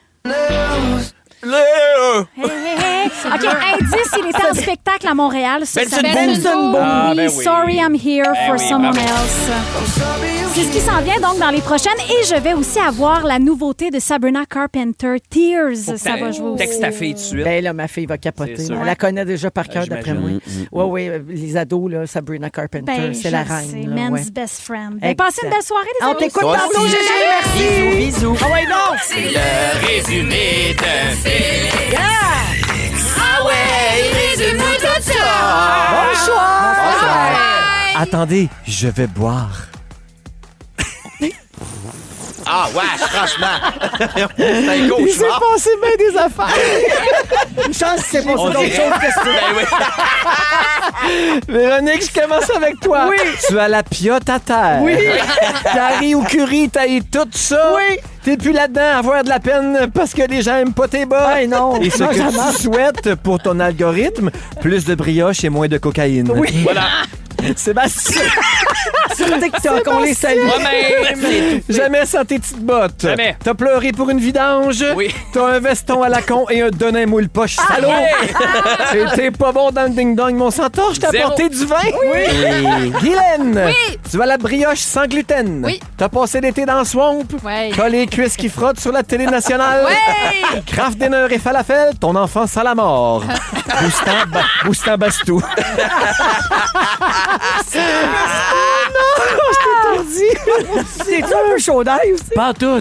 Hey, hey, hey. OK, indice, il était en spectacle à Montréal. Ça Benson s'appelle Benson Boone. Ah, ben Oui, oui. Sorry I'm Here Ben for oui, Someone bravo. Else. C'est ce qui s'en vient donc dans les prochaines. Et je vais aussi avoir la nouveauté de Sabrina Carpenter, Tears. Ça va jouer aussi. Texte ta fille tout de suite. Ben là, ma fille va capoter. C'est sûr. Elle la connaît déjà par cœur, d'après moi. j'imagine. Oui, oui, les ados, là, Sabrina Carpenter, Ben, c'est la je reine. sais, là, Man's ouais. best friend. Ben, Exact. passez une belle soirée, les On amis. t'écoute Toi tantôt, aussi. GG, merci. Bisous, bisous. Ah ouais, non! C'est le résumé de Félix. Yeah! Ah ouais, résume-nous tout ça. Bonsoir! Attendez, je vais boire. Ah, ouais, franchement. C'est un Il s'est cauchemar. passé bien des affaires. Une chance qu'il s'est passé On d'autres dirait- choses que ça. Ben oui. Véronique, je commence avec toi. Oui. Tu as la piotte à terre. Oui. Carrie ou curry, t'as eu tout ça. Oui. T'es plus là-dedans à avoir de la peine parce que les gens aiment pas tes bas. Hey, non. Et ce que tu souhaites pour ton algorithme, plus de brioche et moins de cocaïne. Oui. Voilà. Sébastien. Sur TikTok, on les salue. Moi-même. Jamais sans tes petites bottes. Jamais. T'as pleuré pour une vidange. Oui. T'as un veston à la con et un Donin moule-poche salaud. Et t'es pas bon dans le ding-dong, mon centaure. Je t'ai Zéro. apporté du vin. Oui. Guylaine. Oui. Tu as la brioche sans gluten. Oui. T'as passé l'été dans le swamp. Ouais. T'as les cuisses qui frottent sur la télé nationale. Ouais. Kraft Dinner et falafel, ton enfance à la mort. Boostant Bastou. C'est un peu chaud d'ail aussi? Pas tout.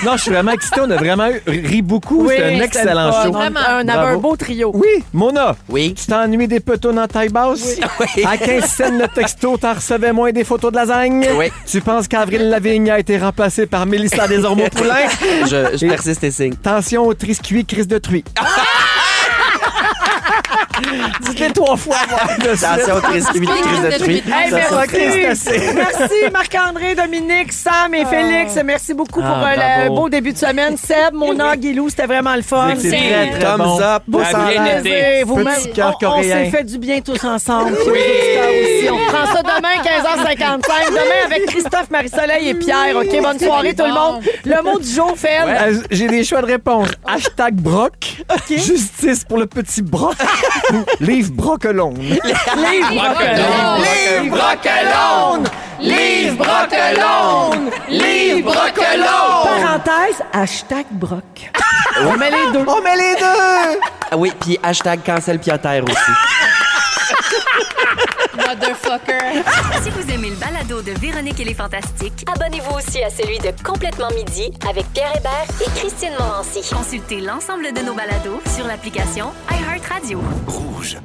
Non, je suis vraiment excité. On a vraiment ri beaucoup. Oui, c'était un excellent show. Vraiment. On avait un beau trio. Oui, Mona. Oui. Tu t'ennuies des petons en taille basse? Oui. À 15 cents le texto, t'en recevais moins des photos de lasagne? Oui. Tu penses qu'Avril Lavigne a été remplacée par Mélissa Desormeaux-Poulain? Je persiste et signe. Attention au triscuit, crise de truie. Dites-les 3 fois. Attention, crise de truie. Hey, Ça, ça, merci Marc-André, Dominique, Sam et Félix. Merci beaucoup pour le beau début de semaine. Seb, Mona, Guilou, c'était vraiment le fun. C'est très, très Thumbs bon. up. Beau Ah, bien plaisir. été. Petit cœur On coréen. s'est fait du bien tous ensemble. Oui. Aussi. On reprend ça demain, 15h55. Demain avec Christophe, Marie-Soleil et Pierre. OK, bonne soirée tout le monde. Le mot du jour, Fel. J'ai des choix de réponse. Hashtag broc. Justice pour le petit broc. Ou livre brocolone. Livre brocolone. Livre brocolone. Livre brocolone. Livre brocolone. Parenthèse, hashtag broc. On met les deux. On met les deux. Ah oui, puis hashtag cancel Pierre aussi. Motherfucker. Si vous aimez le balado de Véronique et les Fantastiques, Abonnez-vous aussi à celui de Complètement Midi avec Pierre Hébert et Christine Morancy. consultez l'ensemble de nos balados sur l'application iHeartRadio. Rouge.